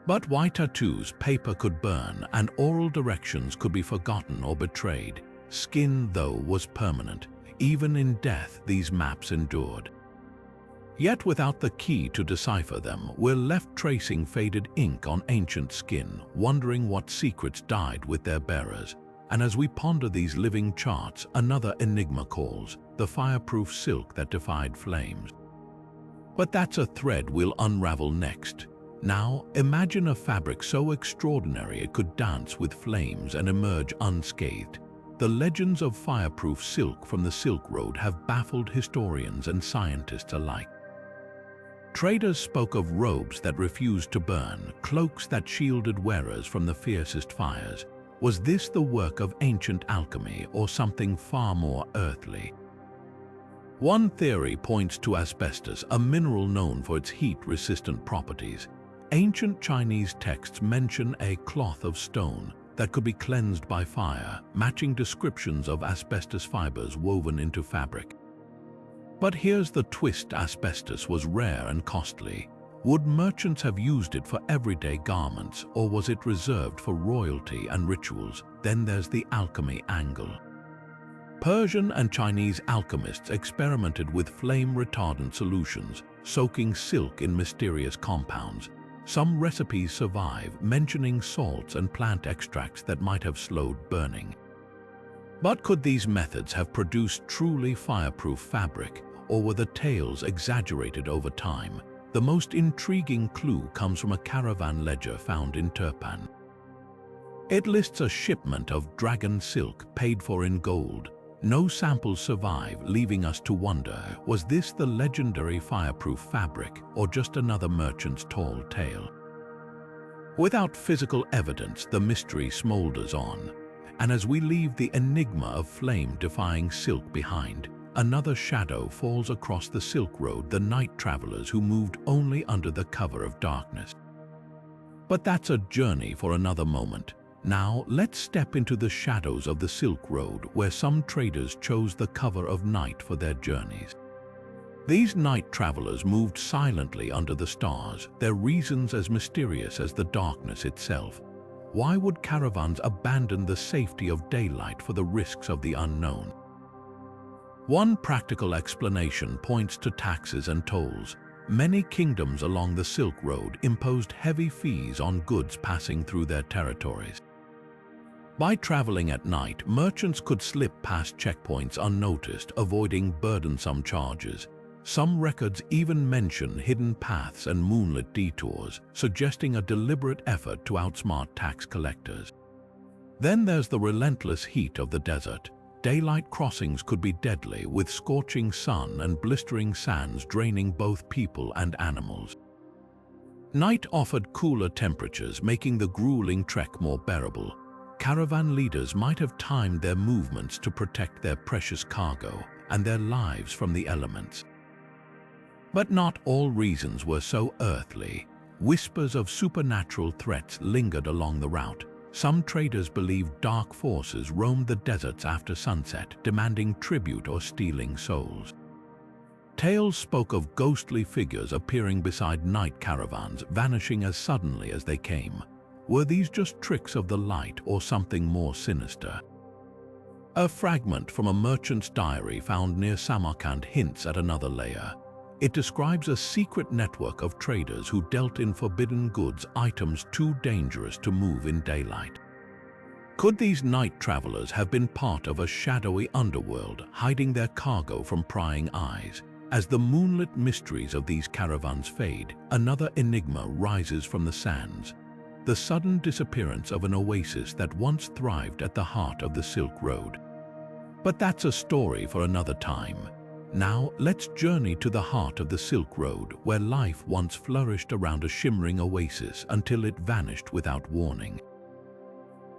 A: But why tattoos? Paper could burn, and oral directions could be forgotten or betrayed. Skin, though, was permanent. Even in death, these maps endured. Yet without the key to decipher them, we're left tracing faded ink on ancient skin, wondering what secrets died with their bearers. And as we ponder these living charts, another enigma calls: the fireproof silk that defied flames. But that's a thread we'll unravel next. Now, imagine a fabric so extraordinary it could dance with flames and emerge unscathed. The legends of fireproof silk from the Silk Road have baffled historians and scientists alike. Traders spoke of robes that refused to burn, cloaks that shielded wearers from the fiercest fires. Was this the work of ancient alchemy, or something far more earthly? One theory points to asbestos, a mineral known for its heat-resistant properties. Ancient Chinese texts mention a cloth of stone that could be cleansed by fire, matching descriptions of asbestos fibers woven into fabric. But here's the twist: asbestos was rare and costly. Would merchants have used it for everyday garments, or was it reserved for royalty and rituals? Then there's the alchemy angle. Persian and Chinese alchemists experimented with flame-retardant solutions, soaking silk in mysterious compounds. Some recipes survive, mentioning salts and plant extracts that might have slowed burning. But could these methods have produced truly fireproof fabric, or were the tales exaggerated over time? The most intriguing clue comes from a caravan ledger found in Turpan. It lists a shipment of dragon silk paid for in gold. No samples survive, leaving us to wonder, was this the legendary fireproof fabric or just another merchant's tall tale? Without physical evidence, the mystery smolders on, and as we leave the enigma of flame-defying silk behind, another shadow falls across the Silk Road, the night travelers who moved only under the cover of darkness. But that's a journey for another moment. Now, let's step into the shadows of the Silk Road, where some traders chose the cover of night for their journeys. These night travelers moved silently under the stars, their reasons as mysterious as the darkness itself. Why would caravans abandon the safety of daylight for the risks of the unknown? One practical explanation points to taxes and tolls. Many kingdoms along the Silk Road imposed heavy fees on goods passing through their territories. By traveling at night, merchants could slip past checkpoints unnoticed, avoiding burdensome charges. Some records even mention hidden paths and moonlit detours, suggesting a deliberate effort to outsmart tax collectors. Then there's the relentless heat of the desert. Daylight crossings could be deadly, with scorching sun and blistering sands draining both people and animals. Night offered cooler temperatures, making the grueling trek more bearable. Caravan leaders might have timed their movements to protect their precious cargo and their lives from the elements. But not all reasons were so earthly. Whispers of supernatural threats lingered along the route. Some traders believed dark forces roamed the deserts after sunset, demanding tribute or stealing souls. Tales spoke of ghostly figures appearing beside night caravans, vanishing as suddenly as they came. Were these just tricks of the light or something more sinister? A fragment from a merchant's diary found near Samarkand hints at another layer. It describes a secret network of traders who dealt in forbidden goods, items too dangerous to move in daylight. Could these night travelers have been part of a shadowy underworld, hiding their cargo from prying eyes? As the moonlit mysteries of these caravans fade, another enigma rises from the sands. The sudden disappearance of an oasis that once thrived at the heart of the Silk Road. But that's a story for another time. Now, let's journey to the heart of the Silk Road, where life once flourished around a shimmering oasis until it vanished without warning.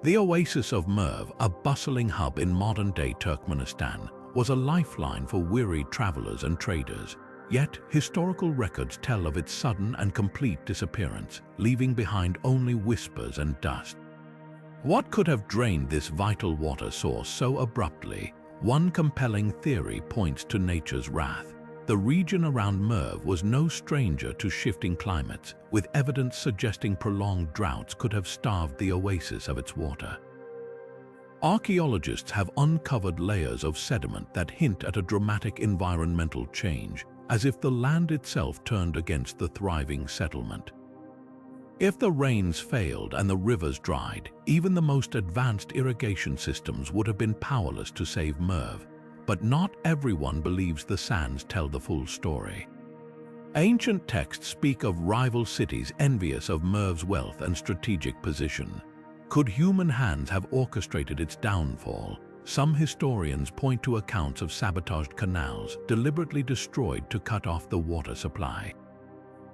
A: The Oasis of Merv, a bustling hub in modern-day Turkmenistan, was a lifeline for weary travelers and traders. Yet, historical records tell of its sudden and complete disappearance, leaving behind only whispers and dust. What could have drained this vital water source so abruptly? One compelling theory points to nature's wrath. The region around Merv was no stranger to shifting climates, with evidence suggesting prolonged droughts could have starved the oasis of its water. Archaeologists have uncovered layers of sediment that hint at a dramatic environmental change, as if the land itself turned against the thriving settlement. If the rains failed and the rivers dried, even the most advanced irrigation systems would have been powerless to save Merv. But not everyone believes the sands tell the full story. Ancient texts speak of rival cities envious of Merv's wealth and strategic position. Could human hands have orchestrated its downfall? Some historians point to accounts of sabotaged canals deliberately destroyed to cut off the water supply.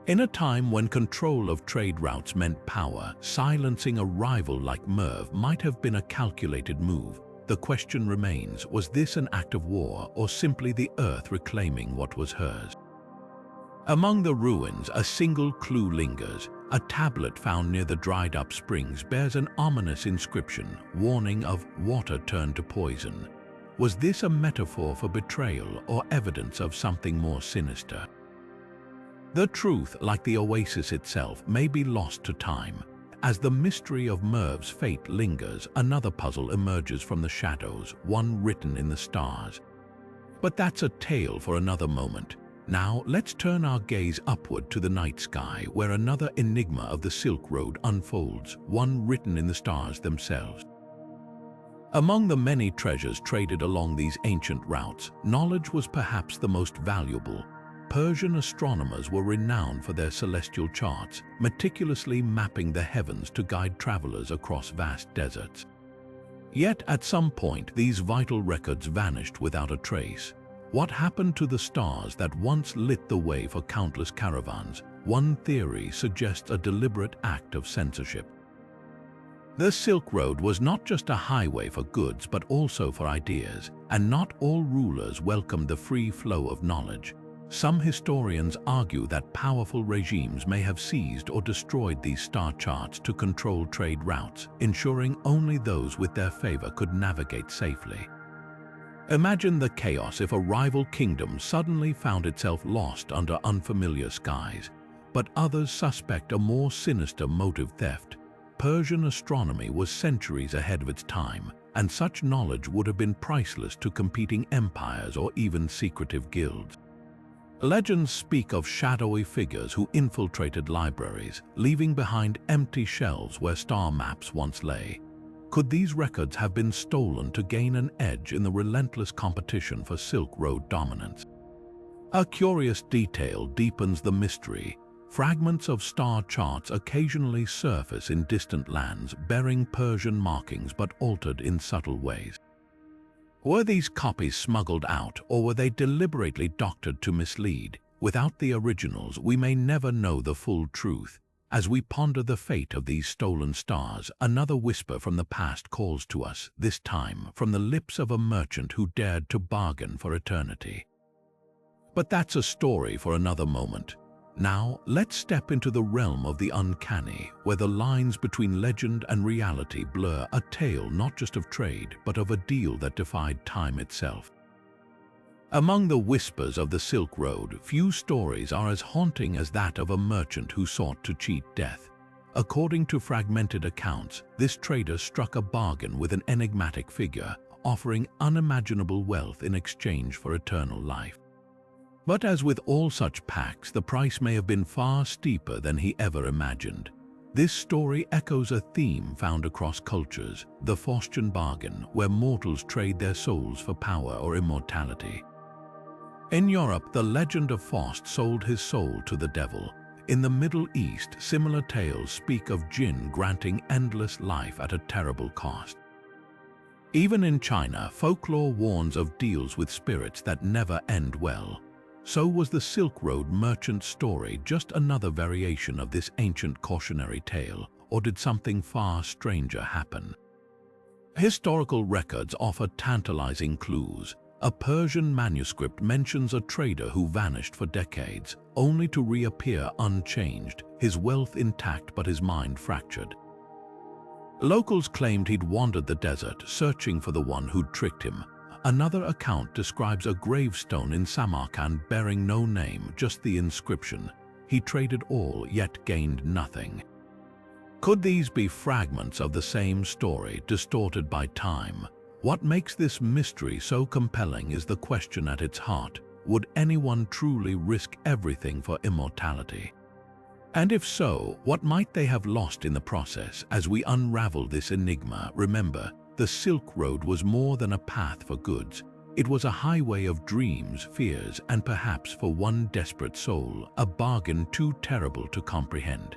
A: In a time when control of trade routes meant power, silencing a rival like Merv might have been a calculated move. The question remains, was this an act of war or simply the earth reclaiming what was hers? Among the ruins, a single clue lingers. A tablet found near the dried-up springs bears an ominous inscription, warning of water turned to poison. Was this a metaphor for betrayal or evidence of something more sinister? The truth, like the oasis itself, may be lost to time. As the mystery of Merv's fate lingers, another puzzle emerges from the shadows, one written in the stars. But that's a tale for another moment. Now, let's turn our gaze upward to the night sky, where another enigma of the Silk Road unfolds, one written in the stars themselves. Among the many treasures traded along these ancient routes, knowledge was perhaps the most valuable. Persian astronomers were renowned for their celestial charts, meticulously mapping the heavens to guide travelers across vast deserts. Yet at some point, these vital records vanished without a trace. What happened to the stars that once lit the way for countless caravans? One theory suggests a deliberate act of censorship. The Silk Road was not just a highway for goods but also for ideas, and not all rulers welcomed the free flow of knowledge. Some historians argue that powerful regimes may have seized or destroyed these star charts to control trade routes, ensuring only those with their favor could navigate safely. Imagine the chaos if a rival kingdom suddenly found itself lost under unfamiliar skies, but others suspect a more sinister motive: theft. Persian astronomy was centuries ahead of its time, and such knowledge would have been priceless to competing empires or even secretive guilds. Legends speak of shadowy figures who infiltrated libraries, leaving behind empty shelves where star maps once lay. Could these records have been stolen to gain an edge in the relentless competition for Silk Road dominance? A curious detail deepens the mystery. Fragments of star charts occasionally surface in distant lands, bearing Persian markings but altered in subtle ways. Were these copies smuggled out, or were they deliberately doctored to mislead? Without the originals, we may never know the full truth. As we ponder the fate of these stolen stars, another whisper from the past calls to us, this time from the lips of a merchant who dared to bargain for eternity. But that's a story for another moment. Now, let's step into the realm of the uncanny, where the lines between legend and reality blur, a tale not just of trade, but of a deal that defied time itself. Among the whispers of the Silk Road, few stories are as haunting as that of a merchant who sought to cheat death. According to fragmented accounts, this trader struck a bargain with an enigmatic figure, offering unimaginable wealth in exchange for eternal life. But as with all such pacts, the price may have been far steeper than he ever imagined. This story echoes a theme found across cultures: the Faustian bargain, where mortals trade their souls for power or immortality. In Europe, the legend of Faust sold his soul to the devil. In the Middle East, similar tales speak of jinn granting endless life at a terrible cost. Even in China, folklore warns of deals with spirits that never end well. So was the Silk Road merchant story just another variation of this ancient cautionary tale, or did something far stranger happen? Historical records offer tantalizing clues. A Persian manuscript mentions a trader who vanished for decades, only to reappear unchanged, his wealth intact but his mind fractured. Locals claimed he'd wandered the desert, searching for the one who'd tricked him. Another account describes a gravestone in Samarkand bearing no name, just the inscription: "He traded all, yet gained nothing." Could these be fragments of the same story, distorted by time? What makes this mystery so compelling is the question at its heart: would anyone truly risk everything for immortality? And if so, what might they have lost in the process? As we unravel this enigma, remember, the Silk Road was more than a path for goods. It was a highway of dreams, fears, and perhaps, for one desperate soul, a bargain too terrible to comprehend.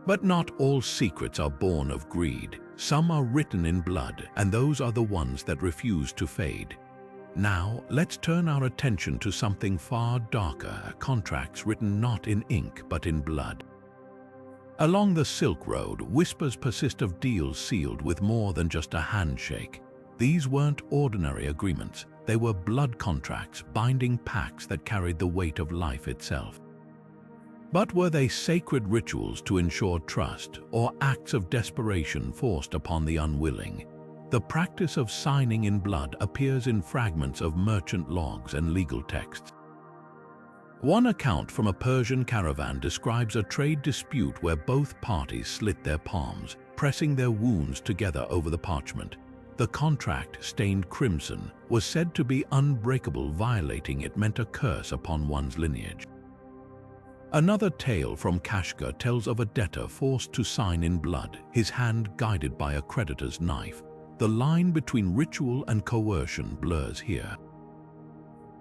A: But not all secrets are born of greed. Some are written in blood, and those are the ones that refuse to fade. Now, let's turn our attention to something far darker: contracts written not in ink but in blood. Along the Silk Road, whispers persist of deals sealed with more than just a handshake. These weren't ordinary agreements. They were blood contracts, binding pacts that carried the weight of life itself. But were they sacred rituals to ensure trust, or acts of desperation forced upon the unwilling? The practice of signing in blood appears in fragments of merchant logs and legal texts. One account from a Persian caravan describes a trade dispute where both parties slit their palms, pressing their wounds together over the parchment. The contract, stained crimson, was said to be unbreakable. Violating it meant a curse upon one's lineage. Another tale from Kashgar tells of a debtor forced to sign in blood, his hand guided by a creditor's knife. The line between ritual and coercion blurs here.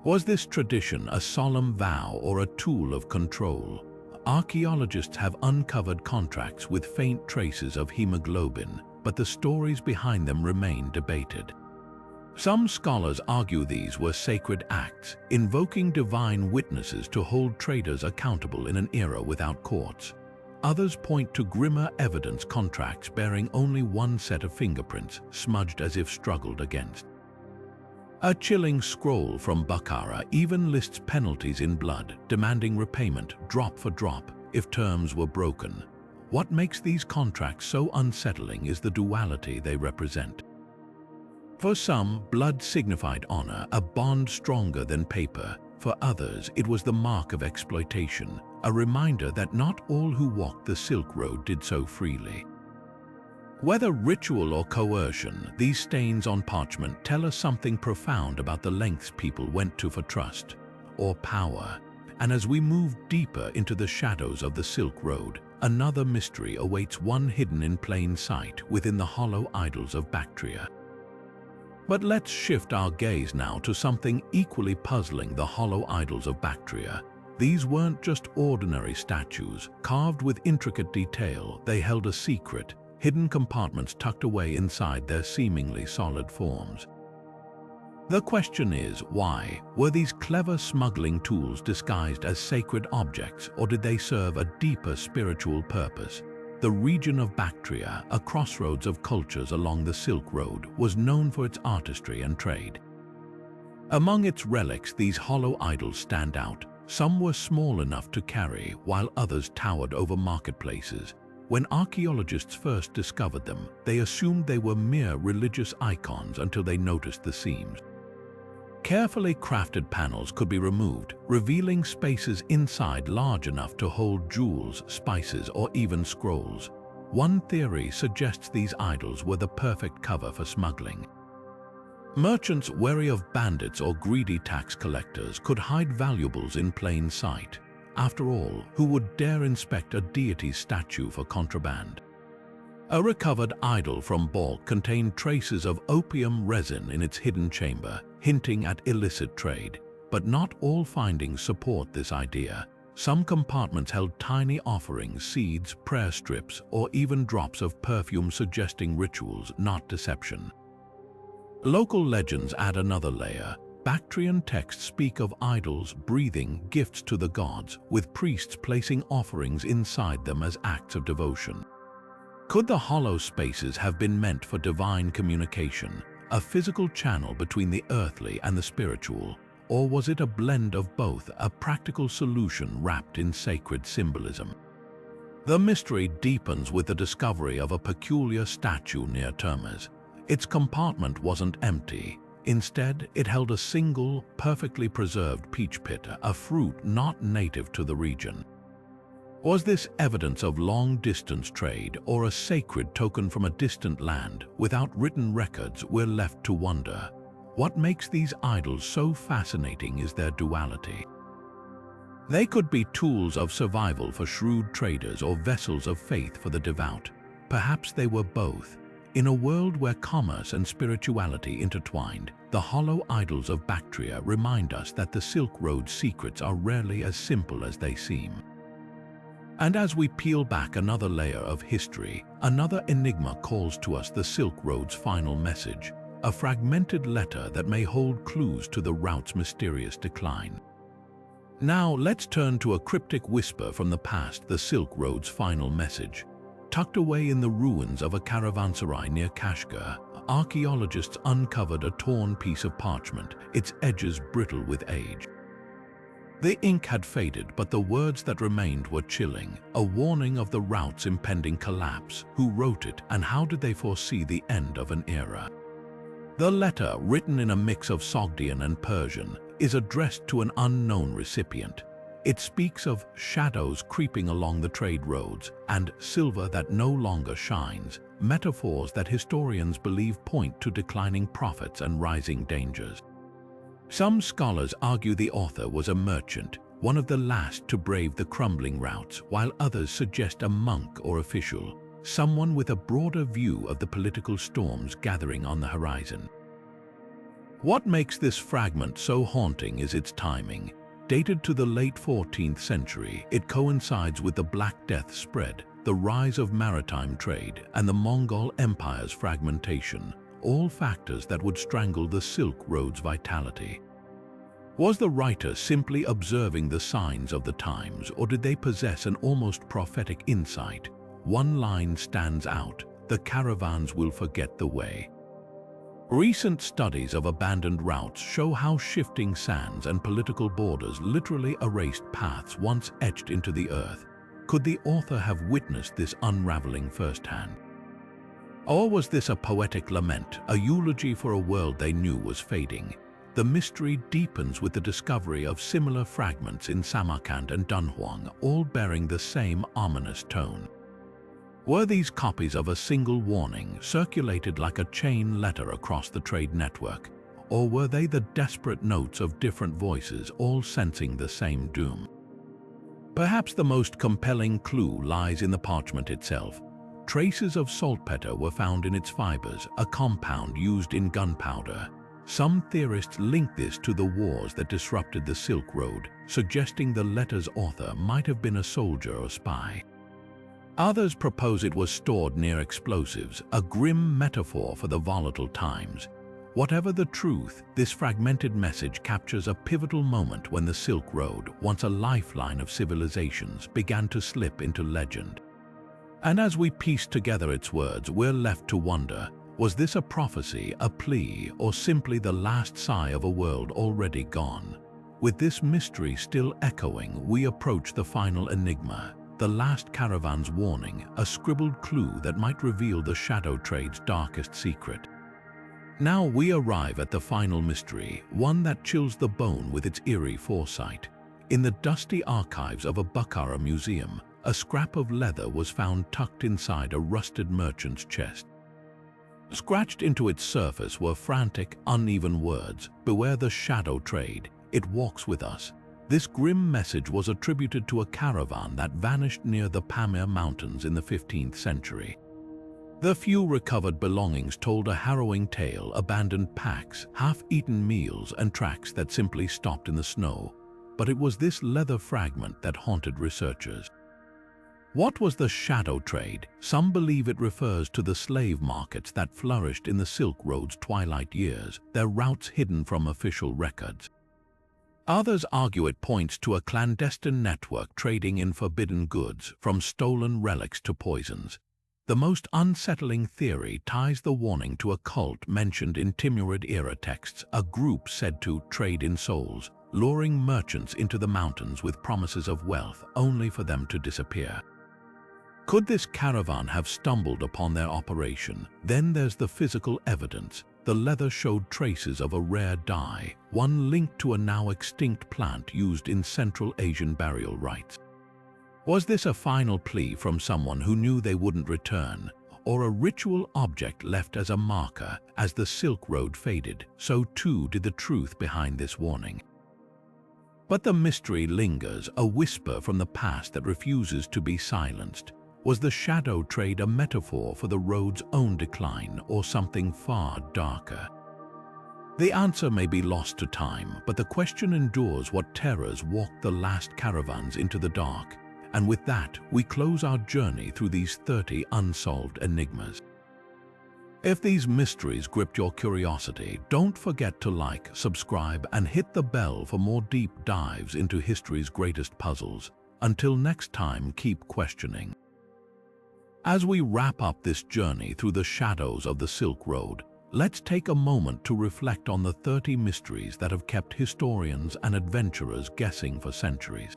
A: Was this tradition a solemn vow or a tool of control? Archaeologists have uncovered contracts with faint traces of hemoglobin, but the stories behind them remain debated. Some scholars argue these were sacred acts, invoking divine witnesses to hold traders accountable in an era without courts. Others point to grimmer evidence contracts bearing only one set of fingerprints, smudged as if struggled against. A chilling scroll from Bukhara even lists penalties in blood, demanding repayment drop for drop if terms were broken. What makes these contracts so unsettling is the duality they represent. For some, blood signified honor, a bond stronger than paper. For others, it was the mark of exploitation, a reminder that not all who walked the Silk Road did so freely. Whether ritual or coercion, these stains on parchment tell us something profound about the lengths people went to for trust or power. And as we move deeper into the shadows of the Silk Road, another mystery awaits, one hidden in plain sight within the Hollow Idols of Bactria. But let's shift our gaze now to something equally puzzling: the Hollow Idols of Bactria. These weren't just ordinary statues, carved with intricate detail. They held a secret, hidden compartments tucked away inside their seemingly solid forms. The question is, why? Were these clever smuggling tools disguised as sacred objects, or did they serve a deeper spiritual purpose? The region of Bactria, a crossroads of cultures along the Silk Road, was known for its artistry and trade. Among its relics, these hollow idols stand out. Some were small enough to carry, while others towered over marketplaces. When archaeologists first discovered them, they assumed they were mere religious icons until they noticed the seams. Carefully crafted panels could be removed, revealing spaces inside large enough to hold jewels, spices, or even scrolls. One theory suggests these idols were the perfect cover for smuggling. Merchants wary of bandits or greedy tax collectors could hide valuables in plain sight. After all, who would dare inspect a deity's statue for contraband? A recovered idol from Balkh contained traces of opium resin in its hidden chamber, hinting at illicit trade. But not all findings support this idea. Some compartments held tiny offerings, seeds, prayer strips, or even drops of perfume, suggesting rituals, not deception. Local legends add another layer. Bactrian texts speak of idols breathing gifts to the gods, with priests placing offerings inside them as acts of devotion. Could the hollow spaces have been meant for divine communication, a physical channel between the earthly and the spiritual? Or was it a blend of both, a practical solution wrapped in sacred symbolism? The mystery deepens with the discovery of a peculiar statue near Termes. Its compartment wasn't empty. Instead, it held a single, perfectly preserved peach pit, a fruit not native to the region. Was this evidence of long-distance trade or a sacred token from a distant land? Without written records, we're left to wonder. What makes these idols so fascinating is their duality. They could be tools of survival for shrewd traders or vessels of faith for the devout. Perhaps they were both. In a world where commerce and spirituality intertwined, the Hollow Idols of Bactria remind us that the Silk Road's secrets are rarely as simple as they seem. And as we peel back another layer of history, another enigma calls to us: the Silk Road's final message, a fragmented letter that may hold clues to the route's mysterious decline. Now let's turn to a cryptic whisper from the past: the Silk Road's final message. Tucked away in the ruins of a caravanserai near Kashgar, archaeologists uncovered a torn piece of parchment, its edges brittle with age. The ink had faded, but the words that remained were chilling, a warning of the route's impending collapse. Who wrote it, and how did they foresee the end of an era? The letter, written in a mix of Sogdian and Persian, is addressed to an unknown recipient. It speaks of shadows creeping along the trade roads and silver that no longer shines, metaphors that historians believe point to declining profits and rising dangers. Some scholars argue the author was a merchant, one of the last to brave the crumbling routes, while others suggest a monk or official, someone with a broader view of the political storms gathering on the horizon. What makes this fragment so haunting is its timing. Dated to the late 14th century, it coincides with the Black Death spread, the rise of maritime trade, and the Mongol Empire's fragmentation, all factors that would strangle the Silk Road's vitality. Was the writer simply observing the signs of the times, or did they possess an almost prophetic insight? One line stands out: the caravans will forget the way. Recent studies of abandoned routes show how shifting sands and political borders literally erased paths once etched into the earth. Could the author have witnessed this unraveling firsthand? Or was this a poetic lament, a eulogy for a world they knew was fading? The mystery deepens with the discovery of similar fragments in Samarkand and Dunhuang, all bearing the same ominous tone. Were these copies of a single warning circulated like a chain letter across the trade network? Or were they the desperate notes of different voices, all sensing the same doom? Perhaps the most compelling clue lies in the parchment itself. Traces of saltpeter were found in its fibers, a compound used in gunpowder. Some theorists link this to the wars that disrupted the Silk Road, suggesting the letter's author might have been a soldier or spy. Others propose it was stored near explosives, a grim metaphor for the volatile times. Whatever the truth, this fragmented message captures a pivotal moment when the Silk Road, once a lifeline of civilizations, began to slip into legend. And as we piece together its words, we're left to wonder, was this a prophecy, a plea, or simply the last sigh of a world already gone? With this mystery still echoing, we approach the final enigma. The last caravan's warning, a scribbled clue that might reveal the shadow trade's darkest secret. Now we arrive at the final mystery, one that chills the bone with its eerie foresight. In the dusty archives of a Bukhara museum, a scrap of leather was found tucked inside a rusted merchant's chest. Scratched into its surface were frantic, uneven words: "Beware the shadow trade, it walks with us." This grim message was attributed to a caravan that vanished near the Pamir Mountains in the 15th century. The few recovered belongings told a harrowing tale: abandoned packs, half-eaten meals, and tracks that simply stopped in the snow. But it was this leather fragment that haunted researchers. What was the shadow trade? Some believe it refers to the slave markets that flourished in the Silk Road's twilight years, their routes hidden from official records. Others argue it points to a clandestine network trading in forbidden goods, from stolen relics to poisons. The most unsettling theory ties the warning to a cult mentioned in Timurid-era texts, a group said to trade in souls, luring merchants into the mountains with promises of wealth only for them to disappear. Could this caravan have stumbled upon their operation? Then there's the physical evidence. The leather showed traces of a rare dye, one linked to a now extinct plant used in Central Asian burial rites. Was this a final plea from someone who knew they wouldn't return, or a ritual object left as a marker? As the Silk Road faded, so too did the truth behind this warning. But the mystery lingers, a whisper from the past that refuses to be silenced. Was the shadow trade a metaphor for the road's own decline, or something far darker? The answer may be lost to time, but the question endures. What terrors walked the last caravans into the dark? And with that, we close our journey through these 30 unsolved enigmas. If these mysteries gripped your curiosity, don't forget to like, subscribe, and hit the bell for more deep dives into history's greatest puzzles. Until next time, keep questioning. As we wrap up this journey through the shadows of the Silk Road, let's take a moment to reflect on the 30 mysteries that have kept historians and adventurers guessing for centuries.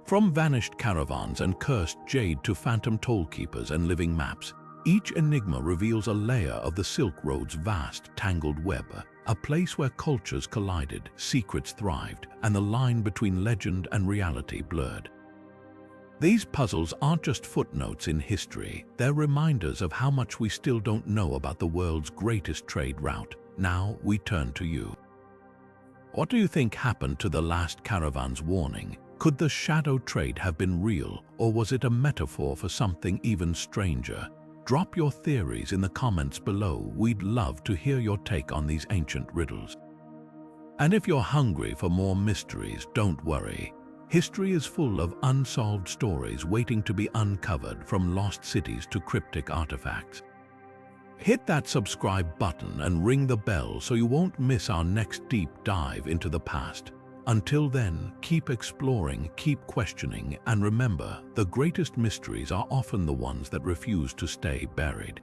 A: From vanished caravans and cursed jade to phantom tollkeepers and living maps, each enigma reveals a layer of the Silk Road's vast, tangled web, a place where cultures collided, secrets thrived, and the line between legend and reality blurred. These puzzles aren't just footnotes in history, they're reminders of how much we still don't know about the world's greatest trade route. Now we turn to you. What do you think happened to the last caravan's warning? Could the shadow trade have been real, or was it a metaphor for something even stranger? Drop your theories in the comments below. We'd love to hear your take on these ancient riddles. And if you're hungry for more mysteries, don't worry. History is full of unsolved stories waiting to be uncovered, from lost cities to cryptic artifacts. Hit that subscribe button and ring the bell so you won't miss our next deep dive into the past. Until then, keep exploring, keep questioning, and remember, the greatest mysteries are often the ones that refuse to stay buried.